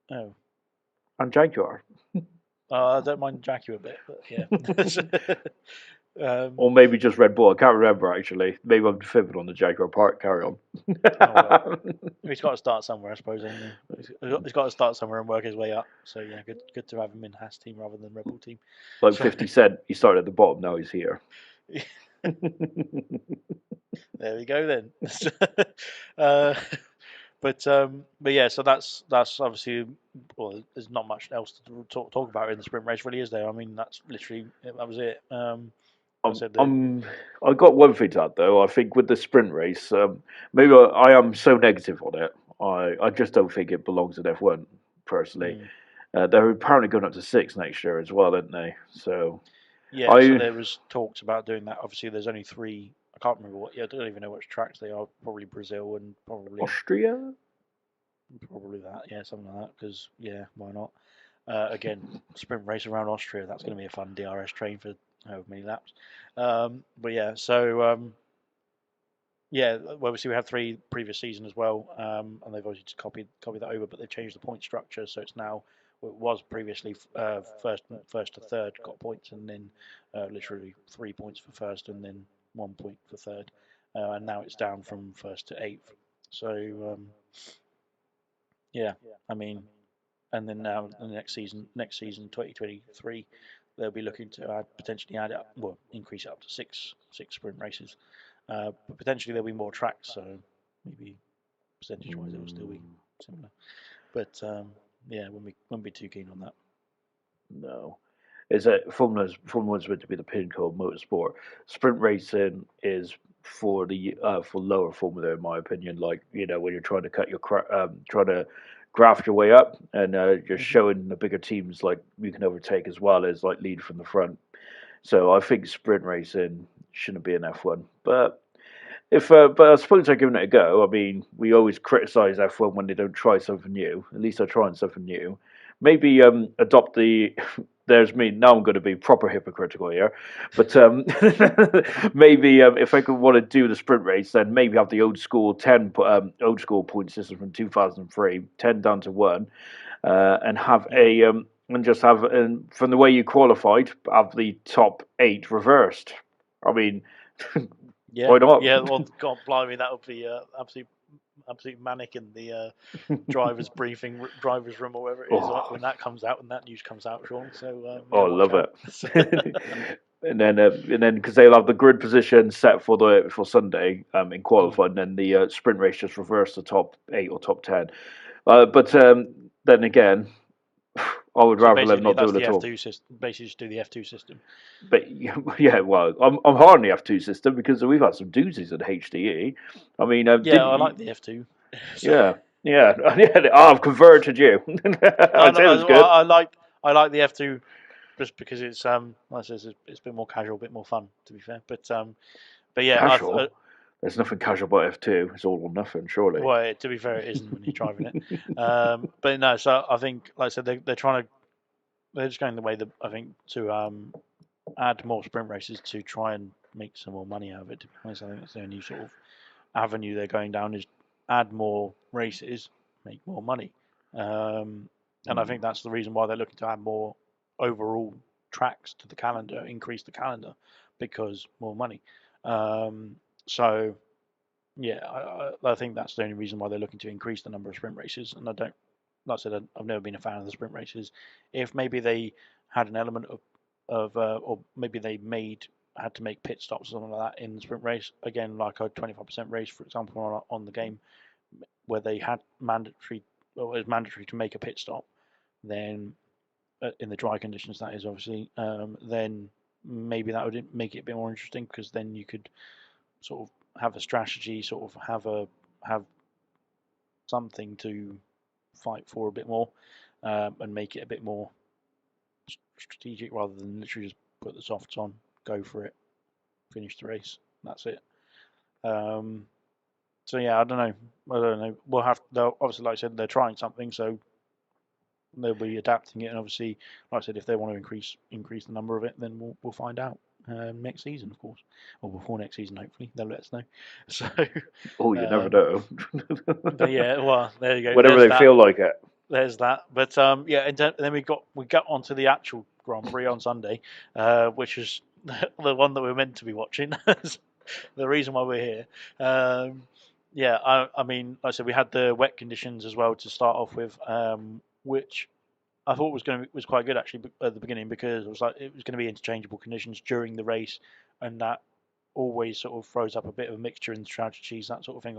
Oh, and Jaguar. I don't mind Jackie a bit, but yeah. Or maybe just Red Bull. I can't remember actually. Maybe I'm fibbing on the Jaguar part. Carry on. Oh well, he's got to start somewhere, I suppose. He's got to start somewhere and work his way up. So yeah, good to have him in Haas team rather than Red Bull team. Like So 50 Cent, he started at the bottom, now he's here. there we go then. uh, but yeah, so that's obviously, well, there's not much else to talk about in the sprint race, really, is there? I mean, that's literally that was it. I I'm, said that. I'm, I got one thing to add though. I think with the sprint race, maybe I am so negative on it. I just don't think it belongs in F1 personally. Mm, They're apparently going up to 6 next year as well, aren't they? So yeah, so I there was talks about doing that. Obviously, there's only three. I can't remember what. Yeah, I don't even know which tracks they are. Probably Brazil and Austria. probably that. Yeah, something like that. Because yeah, why not? Again, sprint race around Austria. That's going to be a fun DRS train for however many laps. But yeah, so yeah, well, obviously we had three previous season as well, and they've obviously just copied that over, but they've changed the point structure, so it's now well, it was previously first to third got points, and then literally 3 points for first, and then 1 point for third, and now it's down from first to eighth. So yeah, I mean, and then now the next season 2023, they'll be looking to potentially add up, well, increase it up to six sprint races. But potentially there'll be more tracks, so maybe percentage-wise it will still be similar. But yeah, wouldn't be too keen on that. No. Is that Formula One's meant to be the pinnacle of motorsport. Sprint racing is for the for lower formula, in my opinion. Like when you're trying to trying to graft your way up, and you're Hmm. showing the bigger teams like you can overtake as well as like lead from the front. So I think sprint racing shouldn't be an F1. But I suppose they're giving it a go. I mean, we always criticise F1 when they don't try something new. At least they're trying something new. Maybe adopt the. There's me now. I'm going to be proper hypocritical here, but maybe if I could want to do the sprint race, then maybe have the old school point system from 2003, 10 down to 1, and have Yeah. and just have from the way you qualified, have the top 8 reversed. I mean, Yeah, why not? yeah. Well, God, blimey, that would be absolute manic in the drivers' briefing, drivers' room, or whatever it is Oh, when that comes out, when that news comes out, Sean. So oh, yeah, I watch love out. it. And then because they'll have the grid position set for Sunday in Mm. qualifying, and then the sprint race just reverse the top 8 or top 10. But then again, I would So rather them basically, not do that's it the at all. F2 system. Basically, just do the F2 system. But yeah, well, I'm hard on the F2 system because we've had some doozies at HDE. I mean, Yeah, didn't I you? like the F2. Yeah, yeah, yeah. I've converted you. I No, said no, it was good. I like the F2 just because it's like I said, it's a bit more casual, a bit more fun, to be fair. But yeah, Casual. There's nothing casual about F2. It's all or nothing, surely. well, to be fair, it isn't when you're driving it. But no, so I think, like I said, they're trying to, they're just going the way that I think to add more sprint races to try and make some more money out of it. To be honest, I think that's the only sort of avenue they're going down is add more races, make more money. Um, and I think that's the reason why they're looking to add more overall tracks to the calendar, increase the calendar because more money. Um, so yeah, I think that's the only reason why they're looking to increase the number of sprint races, and I don't like I said, I've never been a fan of the sprint races. If maybe they had an element or maybe they had to make pit stops or something like that in the sprint race, again, like a 25% race, for example, on the game, where they had mandatory, well, it was mandatory to make a pit stop, then in the dry conditions, that is obviously, then maybe that would make it a bit more interesting, because then you could sort of have a strategy, sort of have something to fight for a bit more, and make it a bit more strategic, rather than literally just put the softs on, go for it, finish the race, that's it. So yeah, I don't know. We'll have, obviously, like I said, they're trying something, so they'll be adapting it. And obviously, like I said, if they want to increase the number of it, then we'll find out next season, of course, or before next season. Hopefully, they'll let us know. So, Oh, you never um, know. but yeah, well, there you go. Whenever they feel like it. There's that. But yeah, and then we got onto the actual Grand Prix on Sunday, which is the one that we're meant to be watching. The reason why we're here. Yeah, I mean, like I said, we had the wet conditions as well to start off with, which I thought was quite good actually at the beginning, because it was going to be interchangeable conditions during the race, and that always sort of throws up a bit of a mixture in strategies, that sort of thing,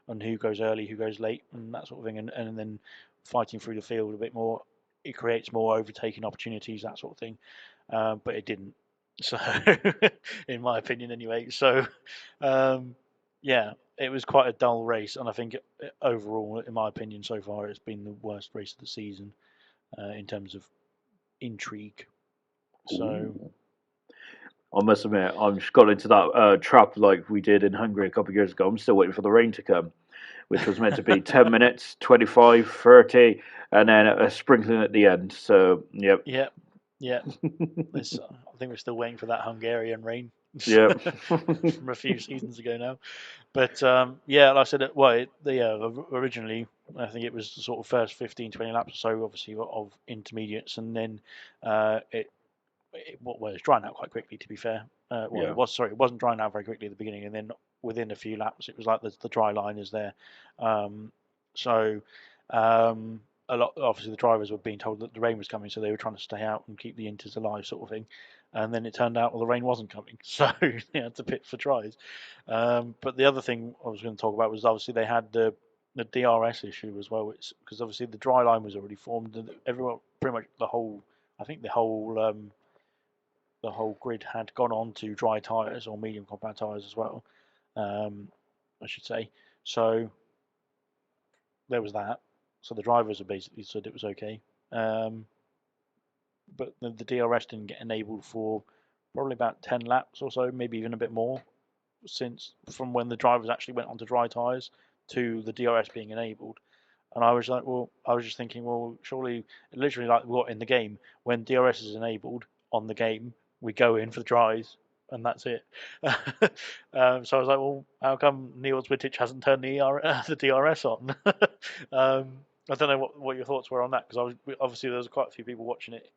on who goes early, who goes late, and that sort of thing, and then fighting through the field a bit more. It creates more overtaking opportunities, that sort of thing, but it didn't. So, in my opinion, anyway. So, yeah, it was quite a dull race, and I think overall, in my opinion, so far, it's been the worst race of the season in terms of intrigue. So, Ooh. I must admit, I've just got into that trap like we did in Hungary a couple of years ago. I'm still waiting for the rain to come, which was meant to be 10 minutes, 25, 30, and then a sprinkling at the end. So, yep. yeah, yeah. I think we're still waiting for that Hungarian rain Yep. from a few seasons ago now. But yeah, like I said, originally I think it was the sort of first 15, 20 laps or so, obviously, of intermediates, and then it was drying out quite quickly, to be fair. Yeah. It wasn't drying out very quickly at the beginning, and then within a few laps, it was like the dry line is there. So a lot, obviously, the drivers were being told that the rain was coming, so they were trying to stay out and keep the inters alive, sort of thing. And then it turned out, well, the rain wasn't coming, so they had to pit for dries. But the other thing I was going to talk about was obviously they had the DRS issue as well, because obviously the dry line was already formed, and everyone, pretty much I think the whole grid had gone on to dry tyres, or medium compound tyres as well, I should say. So there was that. So the drivers have basically said it was okay. But the DRS didn't get enabled for probably about 10 laps or so, maybe even a bit more, from when the drivers actually went onto dry tyres to the DRS being enabled. And I was just thinking, well, surely, literally like what in the game, when DRS is enabled on the game, we go in for the dries, and that's it. So I was like, well, how come Niels Wittich hasn't turned the DRS on? I don't know what your thoughts were on that, because obviously there was quite a few people watching it,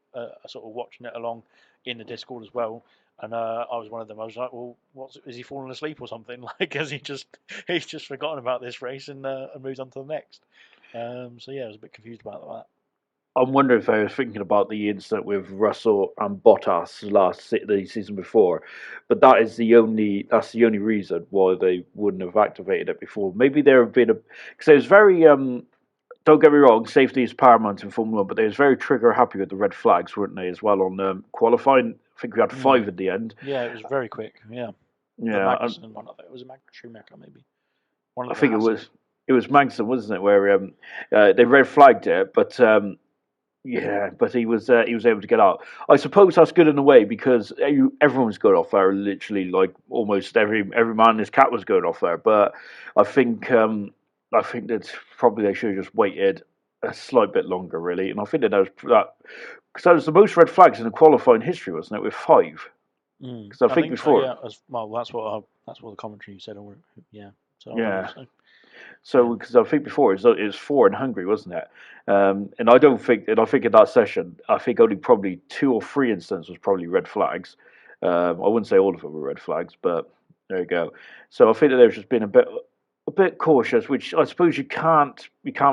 sort of watching it along in the Discord as well, and I was one of them. I was like, well, is he falling asleep or something? Like, has he's just forgotten about this race and moved on to the next? So yeah, I was a bit confused about that. I'm wondering if I was thinking about the incident with Russell and Bottas the season before, but that's the only reason why they wouldn't have activated it before. Maybe there have been because it was very don't get me wrong, safety is paramount in Formula One, but they was very trigger happy with the red flags, weren't they, as well on qualifying? I think we had 5 at the end. Yeah, it was very quick. Yeah, the Yeah, Magnussen one. I think it was a Schumacher, maybe one I of the think Hasses. it was Magnussen, wasn't it, where they red flagged it, but yeah, but he was able to get out. I suppose that's good in a way because everyone's going off there. Literally, like almost every man in his cat was going off there. But I think that probably they should have just waited a slight bit longer, really. And I think that because that was the most red flags in the qualifying history, wasn't it? With 5. Because I I think think so. before, Yeah, well, that's what the commentary said. Yeah, so I believe yeah. so. So, Yeah. because I think before it was 4 in Hungary, wasn't it? And I think in that session, I think only probably 2 or 3 incidents was probably red flags. I wouldn't say all of them were red flags, but there you go. So I think that they've just been a bit cautious, which I suppose you can't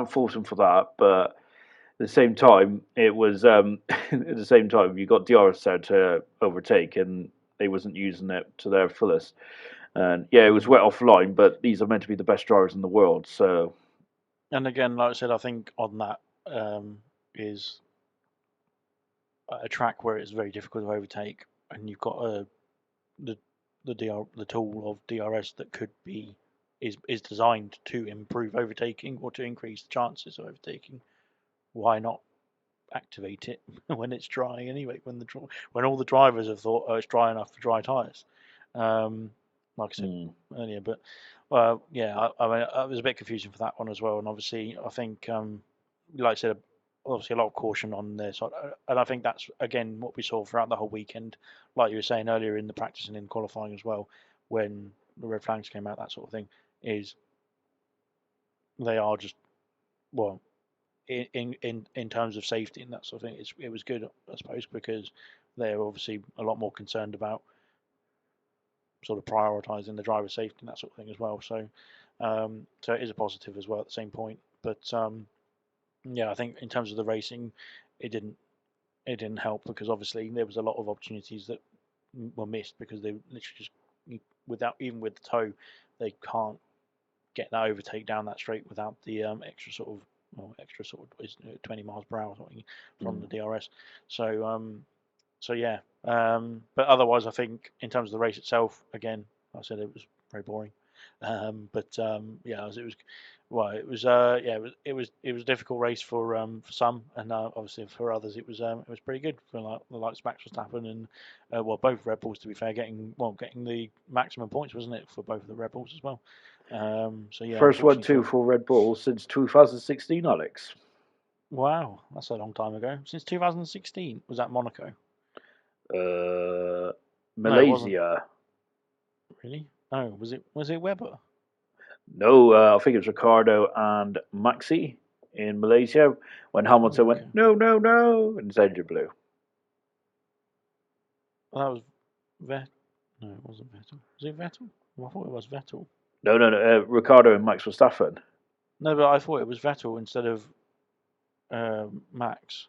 force them for that, but the same time, it was at the same time you got DRS there to overtake, and they wasn't using it to their fullest. And yeah, it was wet offline, but these are meant to be the best drivers in the world. So, and again, like I said, I think on that is a track where it's very difficult to overtake, and you've got the the tool of DRS that could be is designed to improve overtaking or to increase the chances of overtaking. Why not activate it when it's dry anyway? When all the drivers have thought, oh, it's dry enough for dry tires. Like I said earlier, but yeah, I mean, it was a bit confusing for that one as well. And obviously, I think, like I said, obviously a lot of caution on their side, and I think that's again what we saw throughout the whole weekend. Like you were saying earlier in the practice and in qualifying as well, when the red flags came out, that sort of thing, is they are just well in terms of safety and that sort of thing. It was good, I suppose, because they're obviously a lot more concerned about sort of prioritising the driver's safety and that sort of thing as well. So, so it is a positive as well at the same point. But yeah, I think in terms of the racing, it didn't help because obviously there was a lot of opportunities that were missed because they literally just without even with the toe, they can't get that overtake down that straight without the extra sort of 20 miles per hour or something from the DRS. So yeah, but otherwise, I think in terms of the race itself, again, like I said it was very boring. But yeah, it was well, it was yeah, it was a difficult race for some, and obviously for others, it was pretty good for like the likes of Max Verstappen and well, both Red Bulls to be fair, getting the maximum points, wasn't it, for both of the Red Bulls as well. So yeah, first 1-2 for Red Bull since 2016, Alex. Wow, that's a long time ago. Since 2016, was that Monaco? No, it wasn't. Malaysia. Really? Oh, was it Webber? No, I think it was Ricardo and Maxi in Malaysia when Hamilton went, no, no, no, and his engine blew. Well, that was Vettel. No, it wasn't Vettel. Was it Vettel? Well, I thought it was Vettel. No, no, no, Ricardo and Max Verstappen. No, but I thought it was Vettel instead of Max.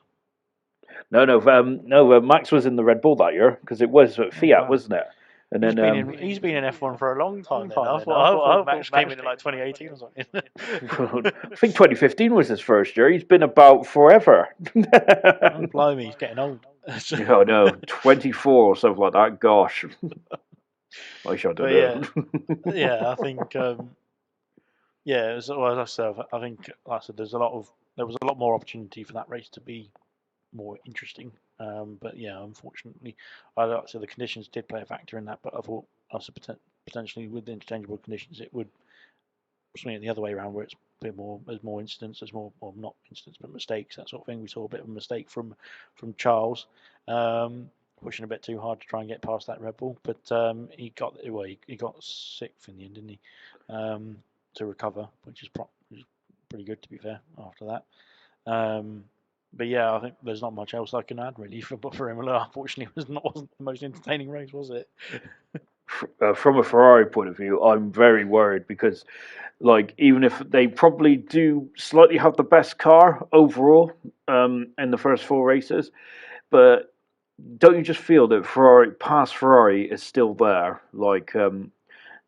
No, no, no. Max was in the Red Bull that year because it was Fiat, wow, wasn't it? And then he's been in F1 for a long time. Then. I thought Max came in like 2018 or something. I think 2015 was his first year. He's been about forever. Oh, blimey, he's getting old. Oh no, 24 or something like that. Gosh, I should have known. Yeah, I think. Yeah, well, as I said, I think, like I said, there was a lot more opportunity for that race to be more interesting. But yeah, unfortunately, like I said, the conditions did play a factor in that. But I thought also potentially with the interchangeable conditions, it would swing it the other way around, where it's a bit more, there's more incidents, there's more, well, not incidents, but mistakes, that sort of thing. We saw a bit of a mistake from Charles, pushing a bit too hard to try and get past that Red Bull, but he got sixth in the end, didn't he? To recover, which is pretty good to be fair after that. But yeah, I think there's not much else I can add really for Imola. Unfortunately, it wasn't the most entertaining race, was it? From a Ferrari point of view, I'm very worried because, like, even if they probably do slightly have the best car overall in the first four races, but don't you just feel that past Ferrari is still there? Like,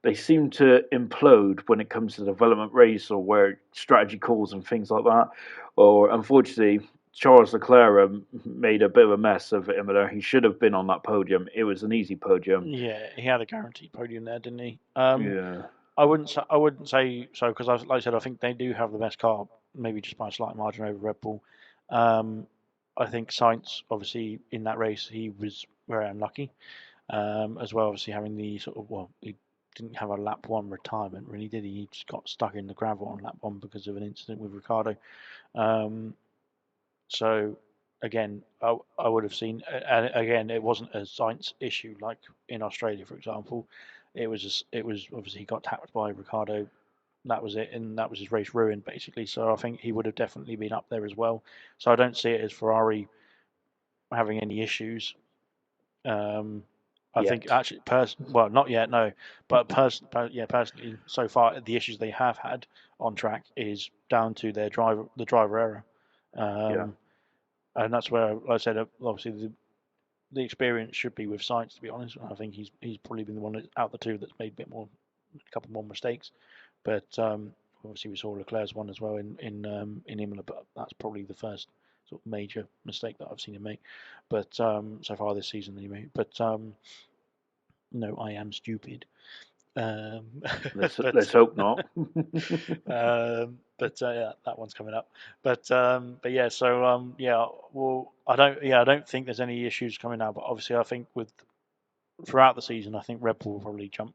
they seem to implode when it comes to the development race or where strategy calls and things like that. Or unfortunately, Charles Leclerc made a bit of a mess of Imola. He should have been on that podium. It was an easy podium. Yeah, he had a guaranteed podium there, didn't he? Yeah. I wouldn't say so because, like I said, I think they do have the best car, maybe just by a slight margin over Red Bull. I think Sainz, obviously, in that race, he was very unlucky, as well. Obviously, having the he didn't have a lap one retirement, really, did he? He just got stuck in the gravel on lap one because of an incident with Ricardo. So again, I would have seen, and again, it wasn't a Sainz issue like in Australia, for example. It was obviously he got tapped by Ricardo. That was it, and that was his race ruined basically. So I think he would have definitely been up there as well. So I don't see it as Ferrari having any issues. I think actually, well, not yet, no, but personally, so far the issues they have had on track is down to the driver error. And that's where, like I said, obviously the experience should be with Sainz, to be honest. I think he's probably been the one out of the two that's made a couple more mistakes. But obviously we saw Leclerc's one as well in Imola, but that's probably the first sort of major mistake that I've seen him make. But so far this season anyway. But no, I am stupid. Let's hope not. But yeah, that one's coming up. But yeah, so yeah, well, I don't think there's any issues coming out. But obviously, I think throughout the season, I think Red Bull will probably jump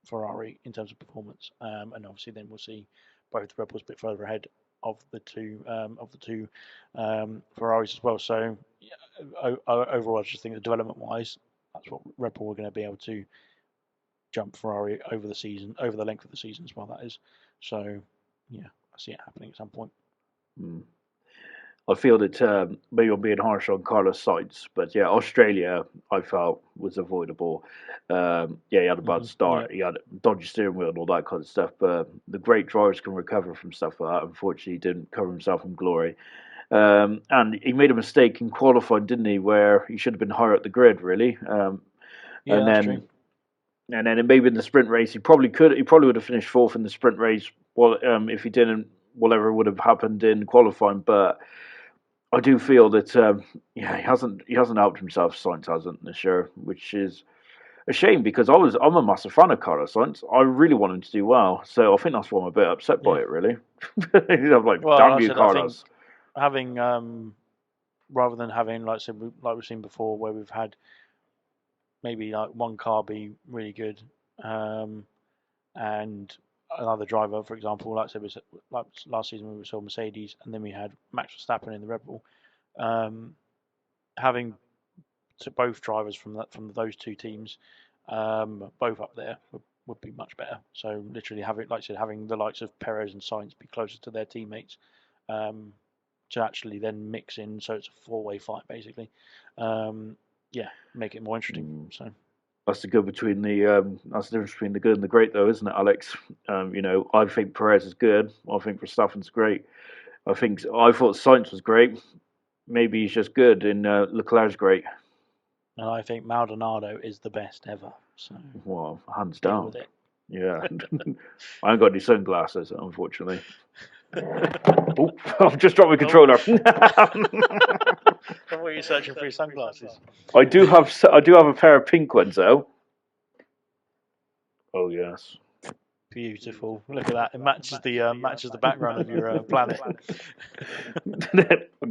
Ferrari in terms of performance, and obviously then we'll see both Red Bulls a bit further ahead of the two Ferraris as well. So yeah, overall, I just think that development wise, that's what Red Bull are going to be able to jump Ferrari over the season, over the length of the season as well. That is. So yeah, I see it happening at some point. I feel that maybe I'm being harsh on Carlos Sainz, but yeah, Australia I felt was avoidable. Yeah, he had a bad start, he had a dodgy steering wheel and all that kind of stuff. But the great drivers can recover from stuff like that. Unfortunately, he didn't cover himself in glory. And he made a mistake in qualifying, didn't he? Where he should have been higher up the grid, really. Yeah, and that's then true. and then maybe in the sprint race, he probably could. He probably would have finished fourth in the sprint race. Well, if he didn't, whatever would have happened in qualifying. But I do feel that yeah, he hasn't helped himself. Sainz hasn't this year, which is a shame because I'm a massive fan of Carlos Sainz. I really want him to do well. So I think that's why I'm a bit upset by it. Really, I'm like, Well, damn like you, I said, Carlos. I think having rather than having like I said, like we've seen before, where we've had maybe like one car be really good, and another driver, for example, like I said, like last season we saw Mercedes, and then we had Max Verstappen in the Red Bull. Having both drivers from those two teams, both up there would be much better. So literally having, like I said, having the likes of Perez and Sainz be closer to their teammates, to actually then mix in, so it's a four-way fight basically. Yeah, make it more interesting. So that's the good between that's the difference between the good and the great, though, isn't it, Alex? You know, I think Perez is good. I think Verstappen's great. I thought Sainz was great. Maybe he's just good, and Leclerc's great. And I think Maldonado is the best ever. So well, hands deal down. with it. Yeah, I ain't got any sunglasses, unfortunately. Oh, I've just dropped my controller. What were you searching for your sunglasses? I do have a pair of pink ones though. Oh yes. Beautiful. Look at that. It matches the background of your planet. I'm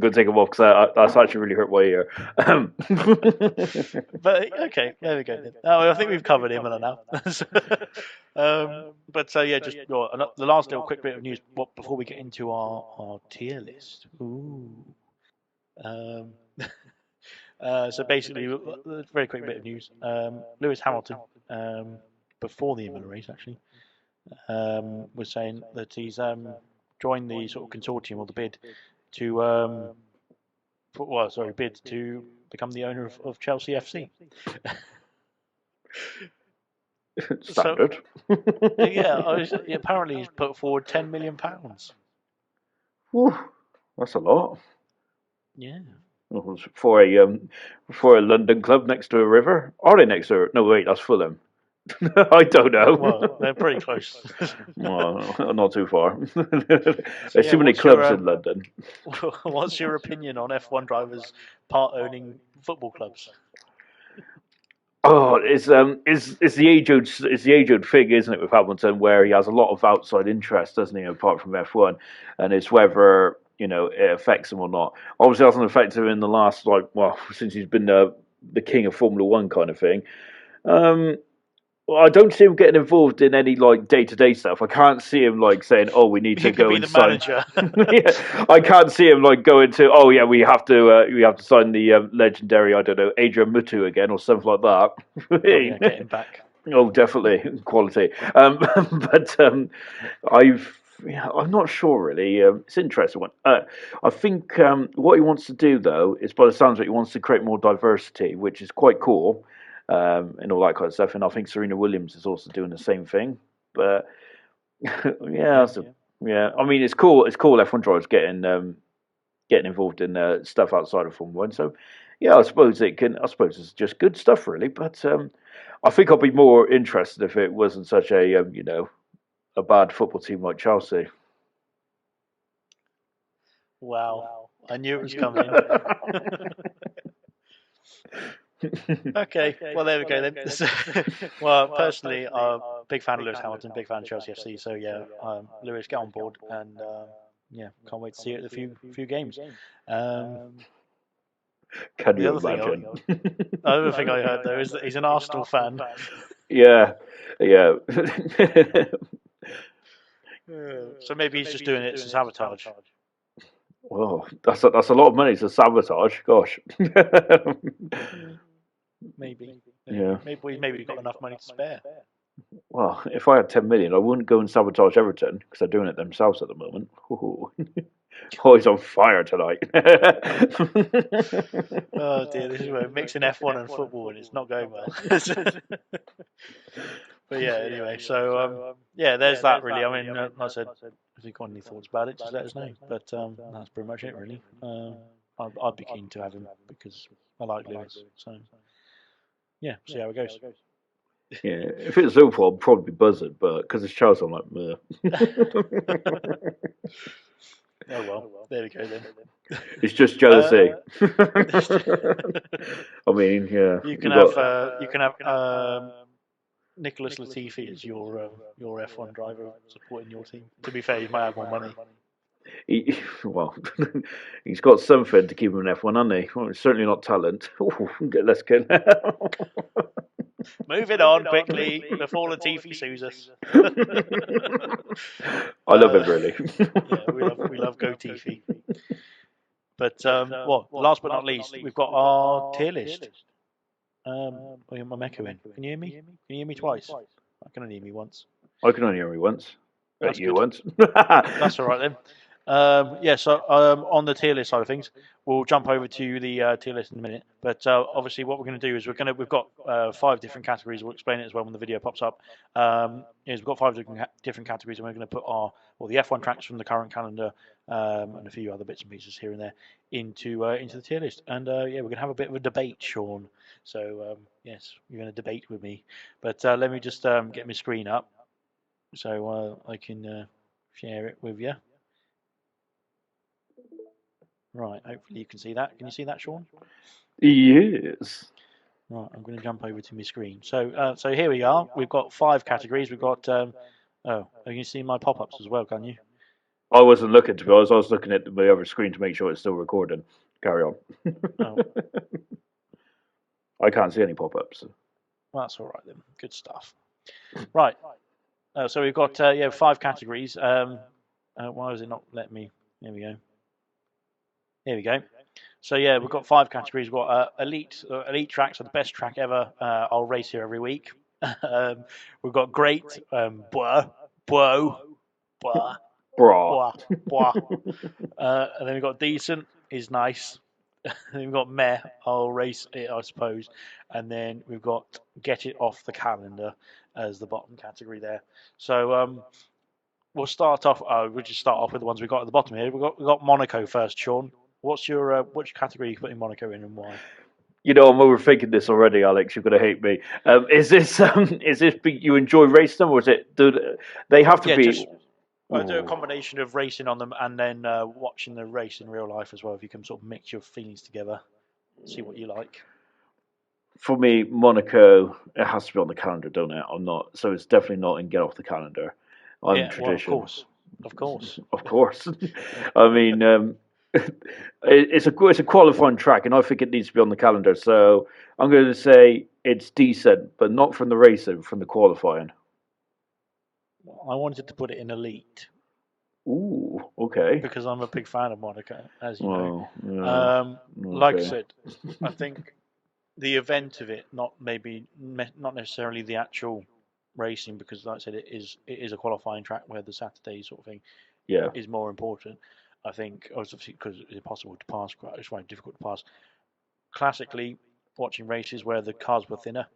going to take them off because that's actually really hurt my ear. But okay, there we go. Oh, I think we've covered Imola now. But yeah, just the last little quick bit of news before we get into our tier list. Ooh. So basically, very quick bit of news. Lewis Hamilton, before the Imola race, actually, was saying that he's joined the sort of consortium or the bid to bid to become the owner of Chelsea FC. Standard. So, yeah, apparently he's put forward £10 million. Whew, that's a lot. Yeah. For a London club next to a river. Are they next to? No, wait, that's Fulham. I don't know. Well, they're pretty close. Well, not too far. There's too many clubs in London. What's your opinion on F1 drivers part-owning football clubs? Oh, it's the age old thing, isn't it, with Hamilton, where he has a lot of outside interest, doesn't he, apart from F1, and it's whether it affects him or not. Obviously, it hasn't affected him in the last since he's been the king of Formula One kind of thing. Well, I don't see him getting involved in any day-to-day stuff. I can't see him saying, "Oh, we need to go and sign." Yeah, I can't see him going to, "Oh yeah, we have to sign the legendary, I don't know, Adrian Mutu again or something like that." Yeah, get him back. Oh, definitely quality. But I'm not sure really. It's an interesting one. I think what he wants to do though is, by the sounds of it, he wants to create more diversity, which is quite cool. And all that kind of stuff. And I think Serena Williams is also doing the same thing. But yeah, I mean, it's cool. It's cool. F1 drivers getting getting involved in stuff outside of Formula One. So, yeah, I suppose it can. I suppose it's just good stuff, really. But I think I'd be more interested if it wasn't such a a bad football team like Chelsea. Wow, I knew it was coming. Okay, well there we go then. Well, personally, I'm a big fan of Lewis Hamilton, big fan of Chelsea FC. So yeah, Lewis, get on board, and yeah, can't wait to see you at the few games. Can The you other thing, imagine? the other thing I heard though is that he's an Arsenal fan. Yeah, yeah. So maybe he's just doing it to sabotage. Well, that's a lot of money to sabotage. Gosh. Maybe. Yeah. Maybe he's got enough money to spare. Well, if I had 10 million, I wouldn't go and sabotage Everton because they're doing it themselves at the moment. Ooh. Oh, he's on fire tonight. Oh dear, this is where mixing F1 and football, and it's not going well. But yeah, anyway, so yeah, there's that really. I mean, like I said, if you've got any thoughts about it, just let us know. But that's pretty much it, really. I'd be keen to have him because I like Lewis. So yeah, see how it goes. Yeah, if it's Liverpool, I'd probably be buzzing, but because it's Chelsea, I'm like, meh. Oh well, there we go then. It's just jealousy. I mean, yeah. You can have Nicholas Latifi as your F1 driver supporting your team. To be fair, he might have more money. Well, he's got something to keep him in F1, hasn't he? Well, it's certainly not talent. Ooh, let's get. Moving on quickly before Latifi sues us. I love him really. Yeah, we love Go Tifi. But well, last but not least, we've got our tier list. Oh, my echo in. Can you hear me? Can you hear me twice? I can only hear me once. I can only hear me once. That's you good. once. That's all right then. Yeah, so on the tier list side of things, we'll jump over to the tier list in a minute. But obviously, what we're going to do is we've got 5 different categories. We'll explain it as well when the video pops up. We've got 5 different categories, and we're going to put the F1 tracks from the current calendar and a few other bits and pieces here and there into the tier list. And yeah, we're going to have a bit of a debate, Sean. So yes, you're going to debate with me. But let me just get my screen up so I can share it with you. Right, hopefully you can see that. Can you see that, Sean? Yes. Right, I'm going to jump over to my screen. So here we are. We've got 5 categories. We've got you can see my pop-ups as well, can you? I wasn't looking, to be honest. I was looking at the other screen to make sure it's still recording. Carry on. Oh. I can't see any pop-ups. Well, that's all right then. Good stuff. Right. So we've got 5 categories. Why does it not let me? There we go. Here we go. So yeah, we've got 5 categories. We've got elite tracks are the best track ever. I'll race here every week. We've got great, blah, blah, blah, blah, blah. And then we've got decent is nice. And then we've got meh, I'll race it, I suppose. And then we've got get it off the calendar as the bottom category there. So we'll start off. We'll just start off with the ones we got at the bottom here. We got Monaco first, Sean. What's your which category are you putting Monaco in and why? You know, I'm overthinking this already, Alex. You're going to hate me. Is this you enjoy racing them, or is it? Do they have to be? I do a combination of racing on them and then watching the race in real life as well. If you can sort of mix your feelings together, see what you like. For me, Monaco, it has to be on the calendar, don't it? I'm not, so it's definitely not in get off the calendar. I'm tradition. Well, of course. Of course. I mean, it's a qualifying track, and I think it needs to be on the calendar. So I'm going to say it's decent, but not from the racing, from the qualifying. I wanted to put it in elite. Ooh, okay. Because I'm a big fan of Monaco, as you know. Yeah, okay. Like I said, I think the event of it, not necessarily the actual racing, because like I said, it is a qualifying track where the Saturday sort of thing is more important. I think obviously because it's impossible to pass, it's quite difficult to pass. Classically, watching races where the cars were thinner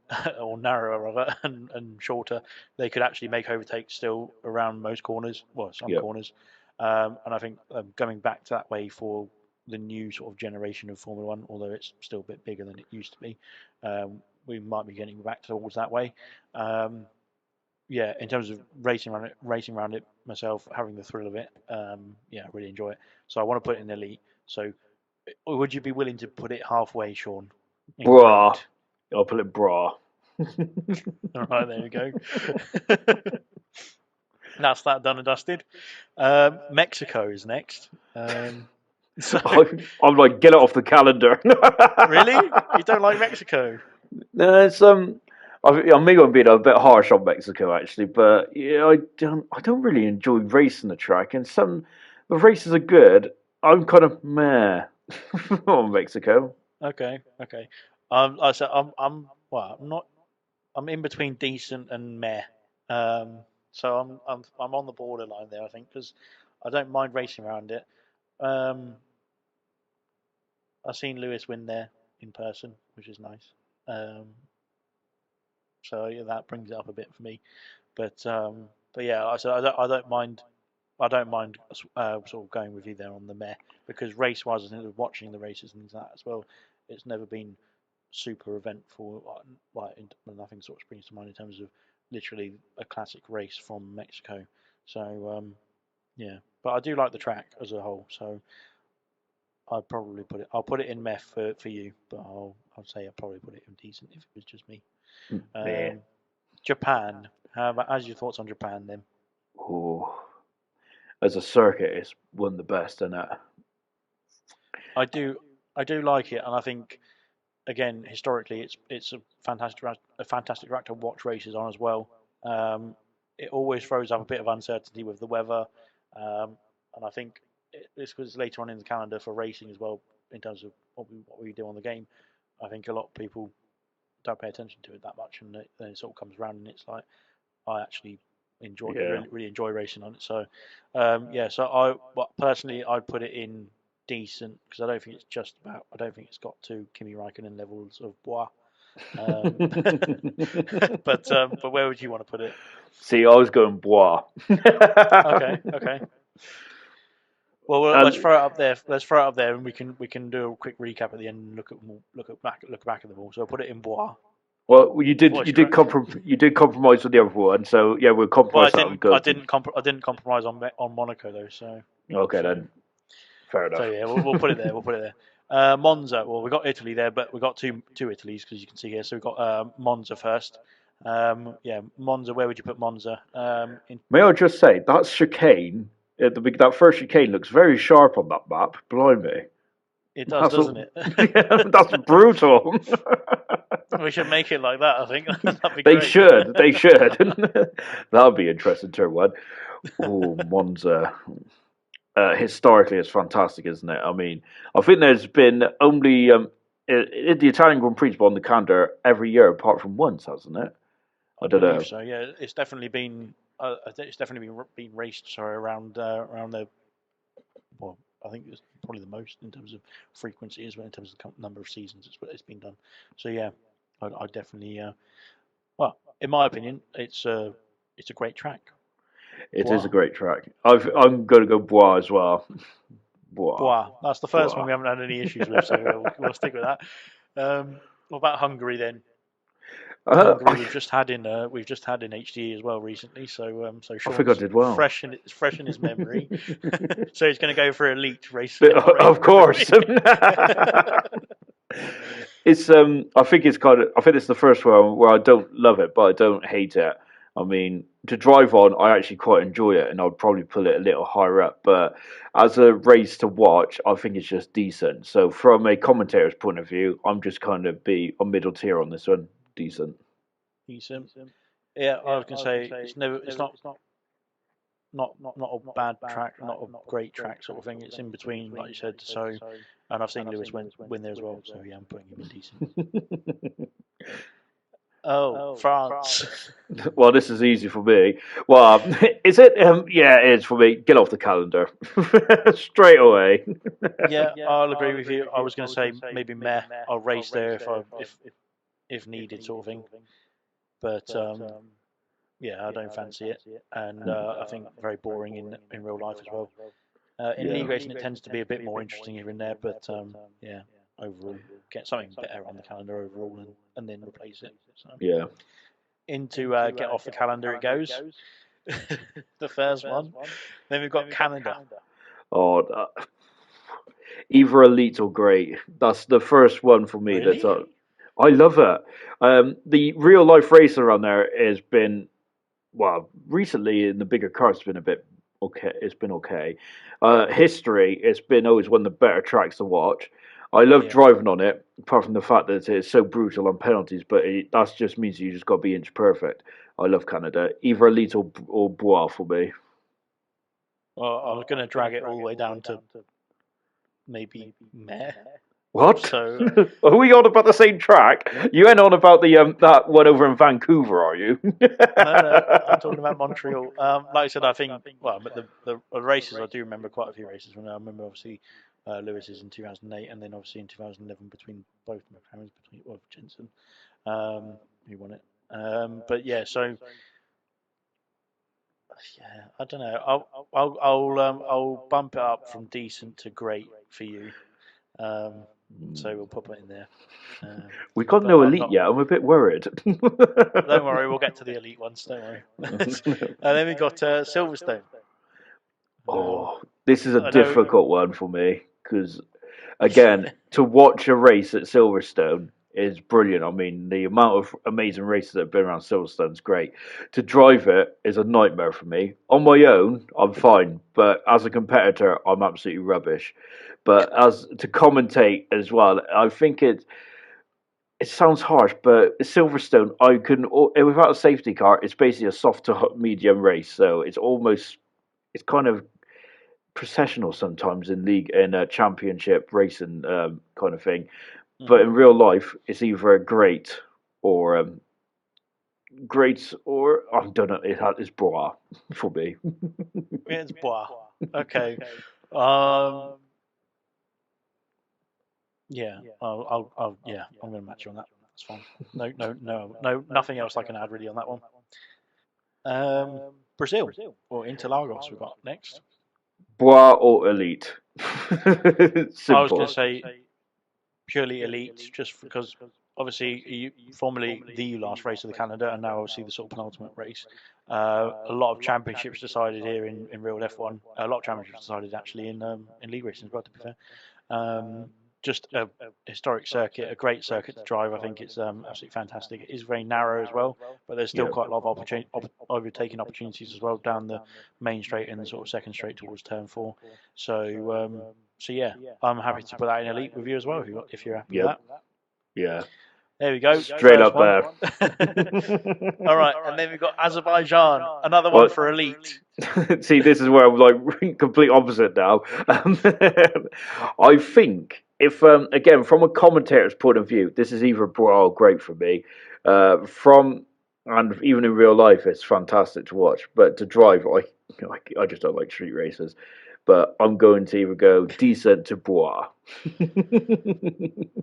or narrower rather and shorter, they could actually make overtakes still around most corners, well some corners. And I think going back to that way for the new sort of generation of Formula One, although it's still a bit bigger than it used to be. We might be getting back towards that way. Yeah, in terms of racing around it myself, having the thrill of it, yeah, I really enjoy it. So I want to put it in elite. So would you be willing to put it halfway, Sean? In Bra. great. I'll put it bra. All right, there we go. That's that done and dusted. Mexico is next. So I'm like, get it off the calendar. really, you don't like Mexico? No, it's maybe I'm being a bit harsh on Mexico actually, but yeah, I don't really enjoy racing the track, and the races are good. I'm kind of meh on Mexico. Okay, okay. I said well, I'm not. I'm in between decent and meh. So I'm on the borderline there, I think, because I don't mind racing around it. Um, I've seen Lewis win there in person, which is nice. Um, so yeah, that brings it up a bit for me. But yeah, I don't mind. I don't mind sort of going with you there on the meh because race-wise, I think watching the races and things like that as well, it's never been super eventful. Nothing sort of springs to mind in terms of literally a classic race from Mexico. So yeah, but I do like the track as a whole. So I'd probably put it. I'll put it in meh for you, but I'd say I'd probably put it in decent if it was just me. Meh. Japan. How's your thoughts on Japan then? Oh, as a circuit, it's one of the best, isn't it? I do I do like it, and I think again historically it's a fantastic track to watch races on as well. Um, it always throws up a bit of uncertainty with the weather, and I think this was later on in the calendar for racing as well in terms of what we do on the game. I think a lot of people don't pay attention to it that much, and then it sort of comes around and it's like I actually Yeah. really enjoy racing on it. So yeah, so but personally I'd put it in decent because I don't think it's just about. I don't think it's got to Kimi Raikkonen levels of Bois. Um, but where would you want to put it? See, I was going Bois. Okay, okay. Well, let's And throw it up there. Let's throw it up there, and we can do a quick recap at the end and look back at them all. So I'll put it in Bois. well, Voice correct. you did compromise with the other one, so yeah, we'll Well, compromise that on good. I didn't compromise on Monaco though. Okay So then, fair So enough. yeah, we'll put it there. We'll put it there. Monza. Well, we got Italy there, but we got two Italies because you can see here. So we got Monza first. Yeah, Monza. Where would you put Monza? May I just say that chicane, that first chicane looks very sharp on that map. Blimey, It does, that's doesn't it? yeah, that's brutal. We should make it like that. I think that'd be They great. should, they should. That'll be interesting. Turn one. Oh, Monza. Historically, it's fantastic, isn't it? I mean, I think there's been only the Italian Grand Prix on the calendar every year apart from once, hasn't it? I I don't believe know. so. Yeah, it's definitely been. I think it's definitely been raced. Sorry, around the. Well, I think it's probably the most in terms of frequency as well in terms of the number of seasons it's been done. So yeah, I definitely. Well, in my opinion, it's a great track. It is a Bois. great track. I'm going to go Bois as well. Bois. Bois. That's the first one Bois. we haven't had any issues with, so we'll stick with that. What about Hungary then? Hungary I, we've just had in HDE as well recently, so I think I Sean's did well. fresh in his memory. So he's going to go for elite race. Of course. It's I think it's I think it's the first one where I don't love it, but I don't hate it. I mean, to drive on, I actually quite enjoy it, and I'd probably put it a little higher up. But as a race to watch, I think it's just decent. So from a commentator's point of view, I'm just kind of be a middle tier on this one, decent. Decent. Yeah, I was going to say it's not a bad track, not a great track sort of thing. It's in between, like you said. So, and I've seen Lewis win there as well. So yeah, I'm putting him in decent. Oh, France. Well, this is easy for me. Well, is it? Yeah, it is for me. Get off the calendar straight away. Yeah, I'll agree with you. I was going to say maybe meh. I'll race there if needed, sort of thing. But yeah, I don't fancy it, and I think very boring in real life as well. In league racing, it tends to be a bit more interesting here and there, but yeah, overall, get something better on the calendar overall, and then replace it. So. Yeah. Into get off the calendar it goes. The first one. Then we've got Canada. Oh, either elite or great. That's the first one for me. Really? I love it. The real life racing around there has been, well, recently in the bigger cars, it's been a bit okay. It's been okay. History, it's been always one of the better tracks to watch. I love driving on it, apart from the fact that it's so brutal on penalties, but that just means you just got to be inch perfect. I love Canada. Either elite or Bois for me. Well, I was going to drag it all the way down to maybe meh. What? So Are we on about the same track? You ain't on about the that one over in Vancouver, are you? no, I'm talking about Montreal. Like I said, I think but the races I do remember quite a few races. When I remember obviously Lewis's in 2008, and then obviously in 2011 between both McLarens, between Jensen, who won it. But yeah, so yeah, I don't know. I'll bump it up from decent to great for you. So we'll put it in there. We got But no I'm elite not. yet. I'm a bit worried. Don't worry, we'll get to the elite ones. Don't worry. And then we got Silverstone. Oh, this is a I know. difficult one for me because, again, to watch a race at Silverstone is brilliant. I mean, the amount of amazing races that have been around Silverstone is great. To drive it is a nightmare for me. On my own, I'm fine, but as a competitor, I'm absolutely rubbish. But as to commentate as well, I think it sounds harsh, but Silverstone, I can without a safety car, it's basically a soft to medium race, so it's kind of processional sometimes in league in a championship racing kind of thing. But in real life, it's either or great or I don't know. It's bra for me. It's Bois. Okay. Um. Yeah. Yeah. I'm going to match you on that. That's fine. No. Nothing else I can add really on that one. Brazil or Interlagos we got next. Bois or elite. I was going Simple. to say purely elite, just because obviously formerly the last race of the calendar, and now obviously the sort of penultimate race. A lot of championships decided here in real F1. A lot of championships decided actually in league racing as well. To be fair, just a historic circuit, a great circuit to drive. I think it's absolutely fantastic. It is very narrow as well, but there's still Yeah. quite a lot of overtaking opportunities as well down the main straight and the sort of second straight towards turn 4. So yeah, I'm happy to put that in elite with you as well if you're happy with Yep. that. Yeah. There we go. Straight First up one. there. All right, and then we've got Azerbaijan, another one Well, for elite. see, this is where I'm like complete opposite now. I think if again from a commentator's point of view, this is either bra or great for me. From and even in real life, it's fantastic to watch. But to drive, I just don't like street races. But I'm going to either go decent to bois.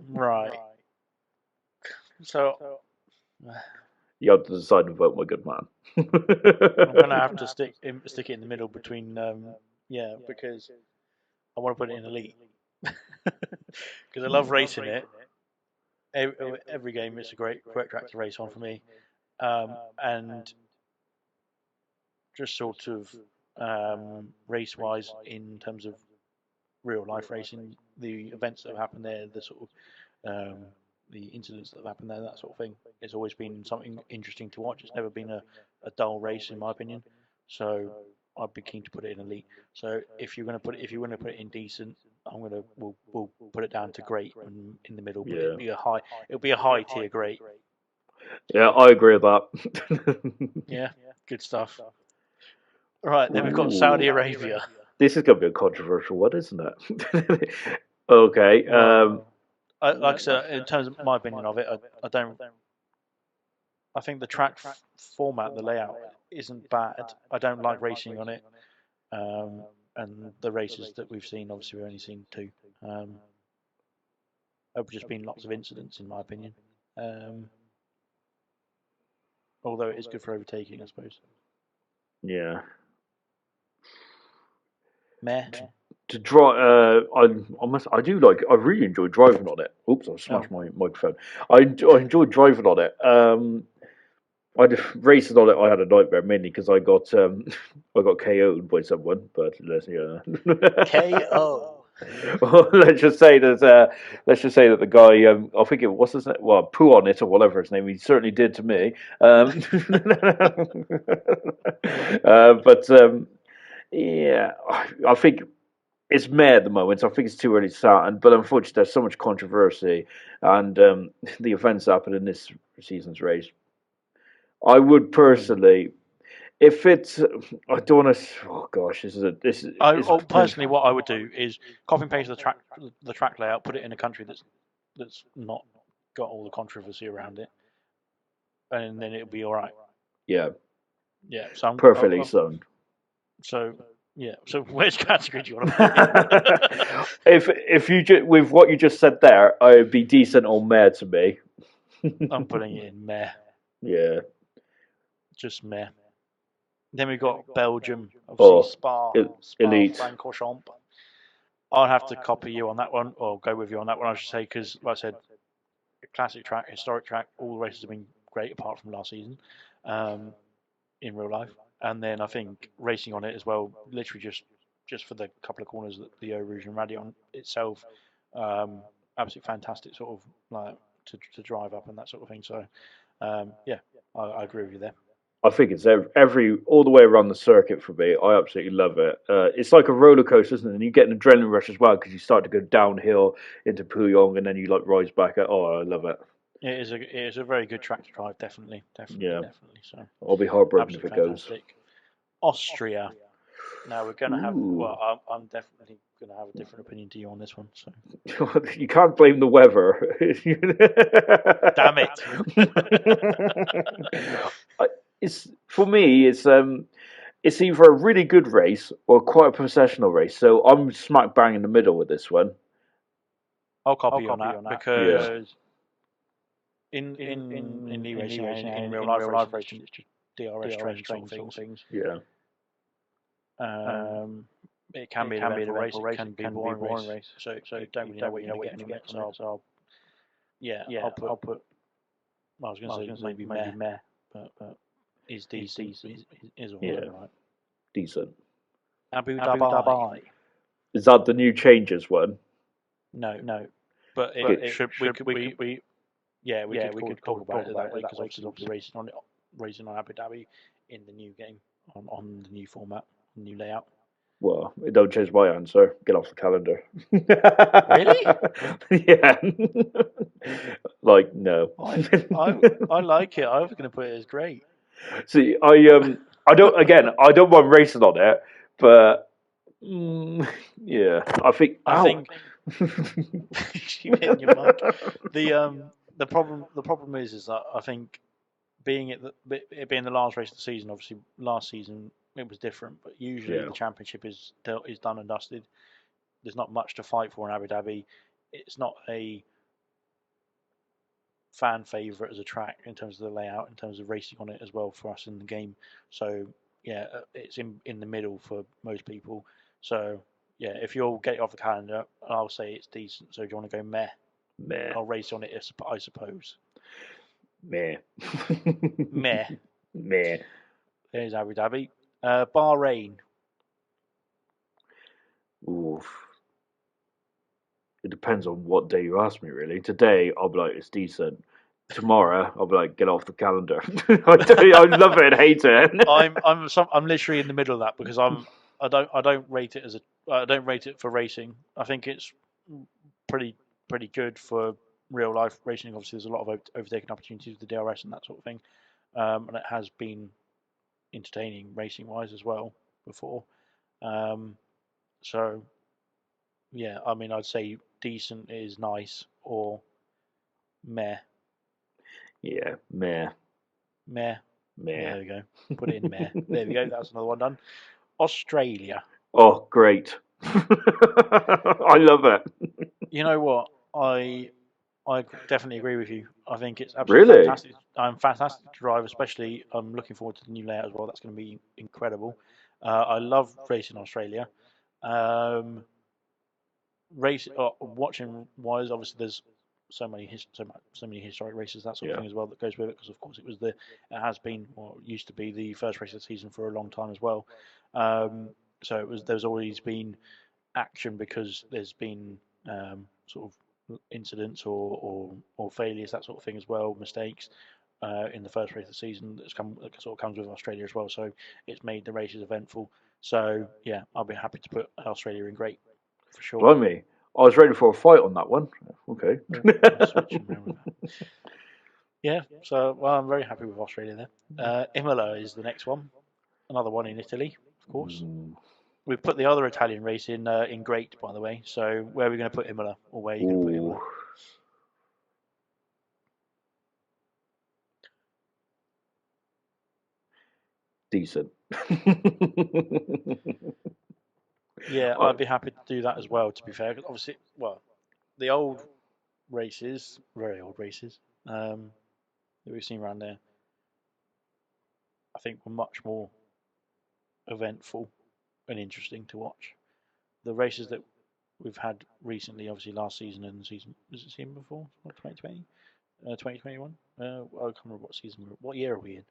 Right. So You have to decide to vote, my good man. I'm gonna have to stick it in the middle between yeah, because I want to put it in elite because I love racing it. Every game it's a great track to race on for me, and just sort of race wise in terms of real life racing, the events that have happened there, the sort of the incidents that have happened there, that sort of thing. It's always been something interesting to watch. It's never been a dull race in my opinion. So I'd be keen to put it in elite. So if you're going to put it in decent, we'll put it down to great in the middle, but Yeah. it'll be a high tier great. Yeah, I agree with that. Yeah, good stuff. Right, then we've got Ooh. Saudi Arabia. This is going to be a controversial one, isn't it? Okay. Well, like I said, in terms of my opinion of it, I don't. I think the track format, the layout, isn't bad. I don't like racing on it, and the races that we've seen, obviously, we've only seen 2. Have just been lots of incidents, in my opinion. Although it is good for overtaking, I suppose. Yeah. Meh. to drive. I do like. I really enjoy driving on it. Oops, I smashed my microphone. I enjoy driving on it. I just racing on it. I had a nightmare mainly because I got I got KO'd by someone. But KO. Well, let's just say that the guy, I think it what's his name, well, poo on it or whatever his name, he certainly did to me. But yeah, I think it's May at the moment. So I think it's too early to start, but unfortunately, there's so much controversy, and the events happen in this season's race. I would personally, if it's, I don't want to. Oh gosh, this is. Personally, what I would do is copy and paste the track layout, put it in a country that's not got all the controversy around it, and then it'll be all right. Yeah, Yeah. So perfectly zoned. So yeah. So which category do you want to put in? If you with what you just said there, I would be decent or meh to me. I'm putting it in meh. Yeah. Just meh. Then we've got Belgium, obviously Elite. Francorchamps. I'll have to copy you on that one, or go with you on that one, I should say, because, like I said, classic track, historic track, all the races have been great apart from last season in real life. And then I think racing on it as well, literally just for the couple of corners that the Eau Rouge and Radion itself, absolutely fantastic sort of like to drive up and that sort of thing. So, yeah, I agree with you there. I think it's every all the way around the circuit for me. I absolutely love it. It's like a roller coaster, isn't it? And you get an adrenaline rush as well because you start to go downhill into Puyong and then you like rise back. Oh, I love it. It is a very good track to drive, definitely. Yeah. Definitely. So I'll be heartbroken if it fantastic. goes. Austria. Now we're going to have. Ooh. Well, I'm definitely going to have a different opinion to you on this one. So You can't blame the weather. damn it. It's for me. It's either a really good race or quite a professional race. So I'm smack bang in the middle with this one. I'll copy you on that because Yeah. in the racing and in real life racing, it's just DRS training sort of things. Yeah. It can be an eventful race, it can be a boring race. So you don't really know what you're going to get from it. So I'll put. I was going to say maybe meh, but is decent. Is all right. Decent. Abu Dhabi. Is that the new changes one? No. But it should we could talk about it that way because obviously racing on Abu Dhabi in the new game on the new format, new layout. Well, it don't change my answer. Get off the calendar. Really? Yeah. Like no. I like it. I was going to put it as great. See, I don't mind racing on it, but yeah, I think you hit your mic. The problem is that I think it being the last race of the season, obviously last season it was different, but usually the championship is done and dusted. There's not much to fight for in Abu Dhabi. It's not a fan favorite as a track in terms of the layout, in terms of racing on it as well for us in the game. So yeah, it's in the middle for most people. So yeah, if you'll get it off the calendar, I'll say it's decent. So do you want to go meh? Meh. I'll race on it, I suppose. Meh. Meh. Meh. There's Abu Dhabi. Bahrain. Oof. It depends on what day you ask me, really. Today, I'll be like, it's decent. Tomorrow, I'll be like, get off the calendar. I love it and hate it. I'm literally in the middle of that because I don't rate it I don't rate it for racing. I think it's pretty good for real life racing. Obviously, there's a lot of overtaking opportunities with the DRS and that sort of thing, and it has been entertaining racing wise as well before. So yeah, I mean, I'd say decent is nice or meh. Yeah, meh. Meh. Meh. There we go. Put it in meh. There we go. That's another one done. Australia. Oh, great. I love it. You know what? I definitely agree with you. I think it's absolutely Really? fantastic. I'm fantastic to drive, especially I'm looking forward to the new layout as well. That's going to be incredible. I love racing in Australia. race watching wise, obviously there's so many historic races, that sort of thing as well, that goes with it, because of course it has been, or it used to be, the first race of the season for a long time as well. So there's always been action, because there's been sort of incidents or failures, that sort of thing as well, mistakes in the first race of the season that sort of comes with Australia as well. So it's made the races eventful. So yeah, I'll be happy to put Australia in great for sure. Blimey, I was ready for a fight on that one. Okay. Switching around with that. Yeah, so well, I'm very happy with Australia there. Imola is the next one, another one in Italy, of course. We've put the other Italian race in great, by the way. So where are we going to put Imola, or where are you going to put Imola? Decent. Yeah, I'd be happy to do that as well, to be fair. Obviously, well, the old races, very old races, that we've seen around there, I think were much more eventful and interesting to watch. The races that we've had recently, obviously last season and the season, was it season before? 2020? 2021? I can't remember what season, what year are we in?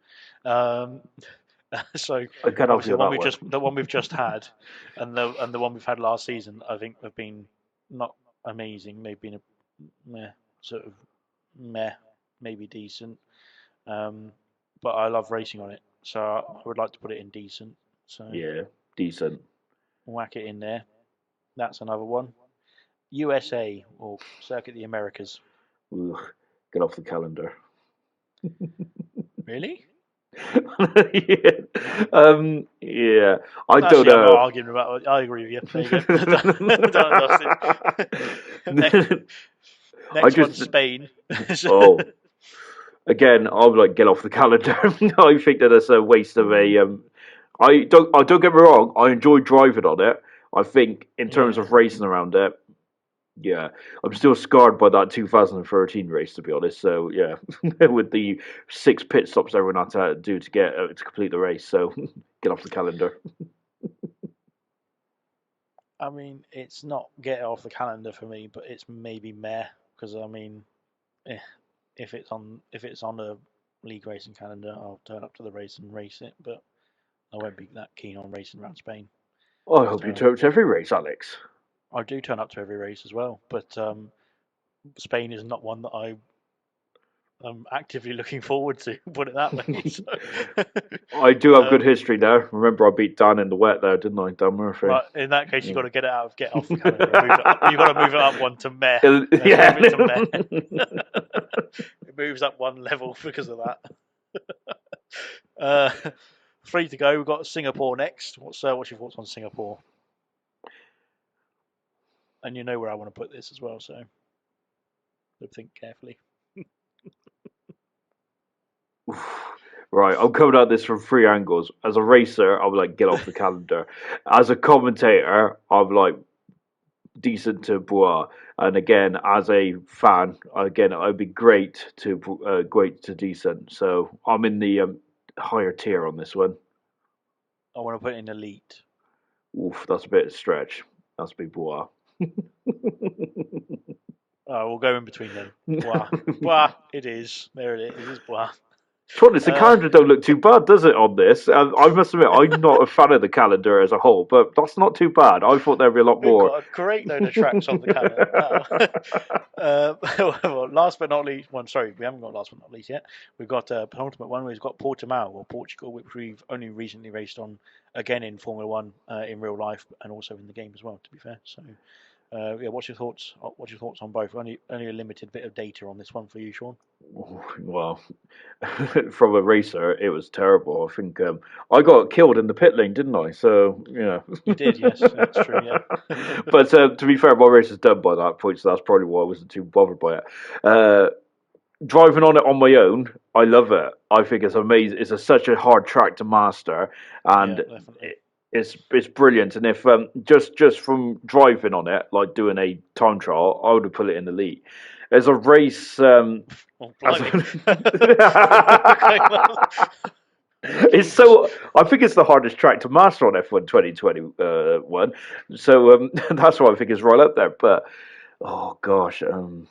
So obviously the one we've just had, and the one we've had last season, I think have been not amazing. They've been a meh, sort of meh, maybe decent. But I love racing on it, so I would like to put it in decent. So yeah, decent. Whack it in there. That's another one. USA, or Circuit of the Americas. Ugh, get off the calendar. Really? Yeah. Yeah. I Actually, don't know. I'm not arguing about it. I agree with you. There you go. Next one's Spain. Oh. Again, I would like get off the calendar. I think that it's a waste of a. I don't get me wrong. I enjoy driving on it. I think in terms of racing around it, yeah, I'm still scarred by that 2013 race, to be honest. So yeah, with the 6 pit stops everyone had to do to get to complete the race. So get off the calendar. I mean, it's not get off the calendar for me, but it's maybe meh, because I mean, if it's on a league racing calendar, I'll turn up to the race and race it, but I won't be that keen on racing around Spain. Oh, I hope you turn up to every race, Alex. I do turn up to every race as well, but Spain is not one that I'm actively looking forward to. Put it that way. So. I do have good history there. Remember, I beat Dan in the wet there, didn't I, Dan Murphy? Right. In that case, you've got to get off the calendar. You've got to move it up one to meh. Yeah. Move it to meh. It moves up one level because of that. 3 to go. We've got Singapore next. What's your thoughts on Singapore? And you know where I want to put this as well, so think carefully. Right, I'm coming at this from 3 angles. As a racer, I would like get off the calendar. As a commentator, I'm like decent to bois, and again, as a fan, again, I'd be great to decent. So I'm in the higher tier on this one. I want to put in elite. Oof, that's a bit of a stretch. That's a big bois. We'll go in between them. Bois. Bois, it is. There it is. It is bois. To be honest, the calendar don't look too bad, does it, on this? I must admit, I'm not a fan of the calendar as a whole, but that's not too bad. I thought there'd be a lot more. We've got a great load of tracks on the calendar. Well, last but not least, sorry, we haven't got last but not least yet. We've got penultimate one, we've got Portimao, or Portugal, which we've only recently raced on, again in Formula One, in real life, and also in the game as well, to be fair. So, yeah, what's your thoughts? What's your thoughts on both? Only a limited bit of data on this one for you, Sean. Well, from a racer, it was terrible. I think I got killed in the pit lane, didn't I? So yeah, you did. Yes, that's true. Yeah, but to be fair, my race is done by that point, so that's probably why I wasn't too bothered by it. Driving on it on my own, I love it. I think it's amazing. It's such a hard track to master, and it's brilliant. And if just from driving on it, like doing a time trial, I would have put it in elite. There's a race. It's so. I think it's the hardest track to master on F1 2021. So that's why I think it's right up there. But oh gosh, I'm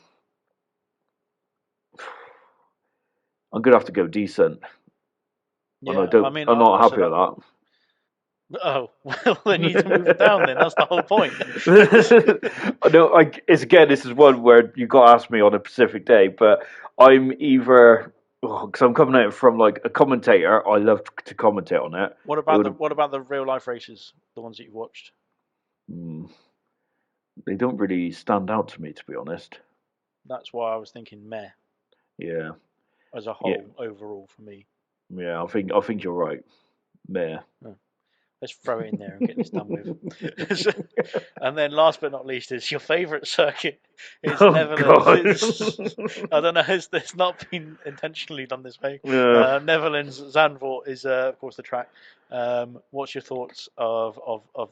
gonna have to go decent, and I Yeah, I don't. mean, I'm not happy with that. oh, well, then you need to move it down. Then that's the whole point. I know. It's again. This is one where you got to ask me on a specific day, but I'm either because I'm coming out from like a commentator. I love to commentate on it. It would. What about the real life races, the ones that you've watched? Mm, they don't really stand out to me, to be honest. That's why I was thinking meh Yeah, as a yeah, whole overall for me. yeah. I think you're right. Yeah. Oh, let's throw it in there and get this done with. And then last but not least is your favourite circuit is Oh Netherlands. God. I don't know, it's not been intentionally done this way. Yeah. Netherlands, Zandvoort is of course the track. What's your thoughts of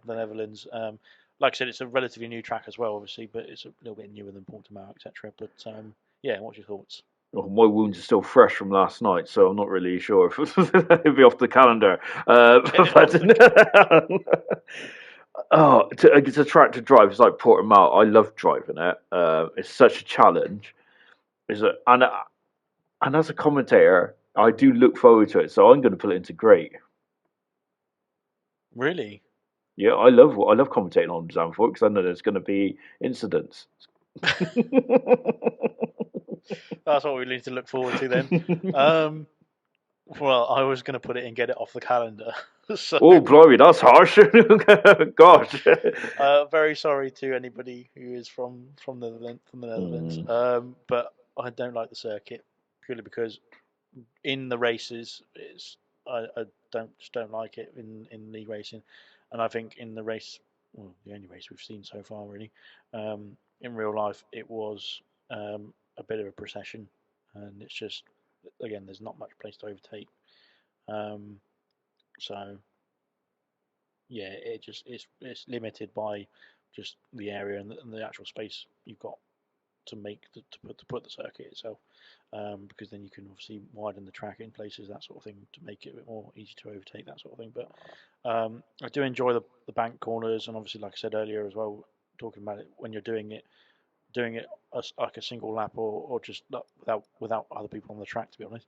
the Netherlands? Like I said, it's a relatively new track as well, obviously, but it's a little bit newer than Portimao, etc. But yeah, what's your thoughts? Oh, my wounds are still fresh from last night, so I'm not really sure if it'll be off the calendar. Get it off But oh, it's a track to drive. It's like Portimao. I love driving it. It's such a challenge. And as a commentator, I do look forward to it. So I'm going to put it into great. Really? Yeah, I love commentating on Zandvoort because I know there's going to be incidents. That's what we need to look forward to then. Um, well, I was going to put it and get it off the calendar. So, Oh, blimey, that's harsh. Gosh. very sorry to anybody who is from the Netherlands. Mm. But I don't like the circuit purely because in the races, I don't like it in league racing, and I think in the race, well, the only race we've seen so far really, in real life, it was a bit of a procession, and it's just again, there's not much place to overtake. Um, so yeah, it's limited by just the area and the actual space you've got to put the circuit itself, because then you can obviously widen the track in places, that sort of thing, to make it a bit more easy to overtake, that sort of thing. But I do enjoy the bank corners, and obviously, like I said earlier as well, talking about it when you're doing it as like a single lap, or just without other people on the track, to be honest,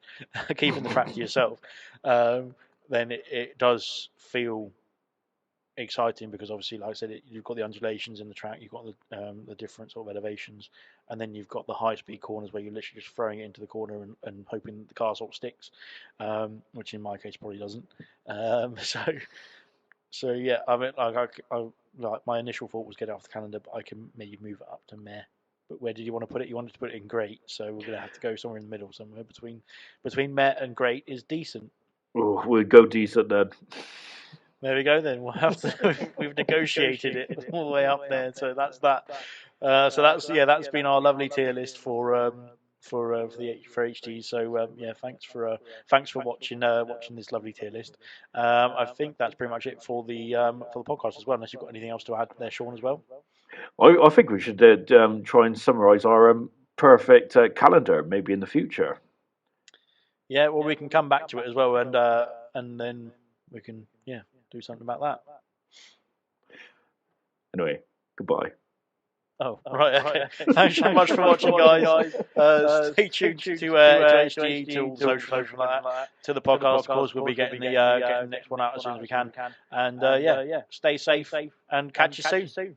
keeping the track to yourself, then it does feel exciting because obviously, like I said, you've got the undulations in the track, you've got the different sort of elevations, and then you've got the high speed corners where you're literally just throwing it into the corner and hoping that the car sort of sticks, which in my case probably doesn't. So yeah, I mean, like my initial thought was get it off the calendar, but I can maybe move it up to meh. But where did you want to put it? You wanted to put it in great, so we're gonna have to go somewhere in the middle, somewhere between meh and great is decent. Oh, we'll go decent then. There we go. Then we'll have to. We've negotiated it all the way up there. So that's that. So that's yeah. That's been our lovely tier list for HD. So yeah, thanks for watching this lovely tier list. I think that's pretty much it for the podcast as well. Unless you've got anything else to add there, Sean, as well. I think we should try and summarise our perfect calendar maybe in the future. Yeah, well, we can come back to it as well, and then we can do something about that. Anyway, goodbye. Oh, right, okay. Thanks so much for watching, guys. Stay tuned to HG, to all social like that, to the podcast. Of course, we'll be getting the next one out as soon as we can. And yeah, stay safe and catch you soon.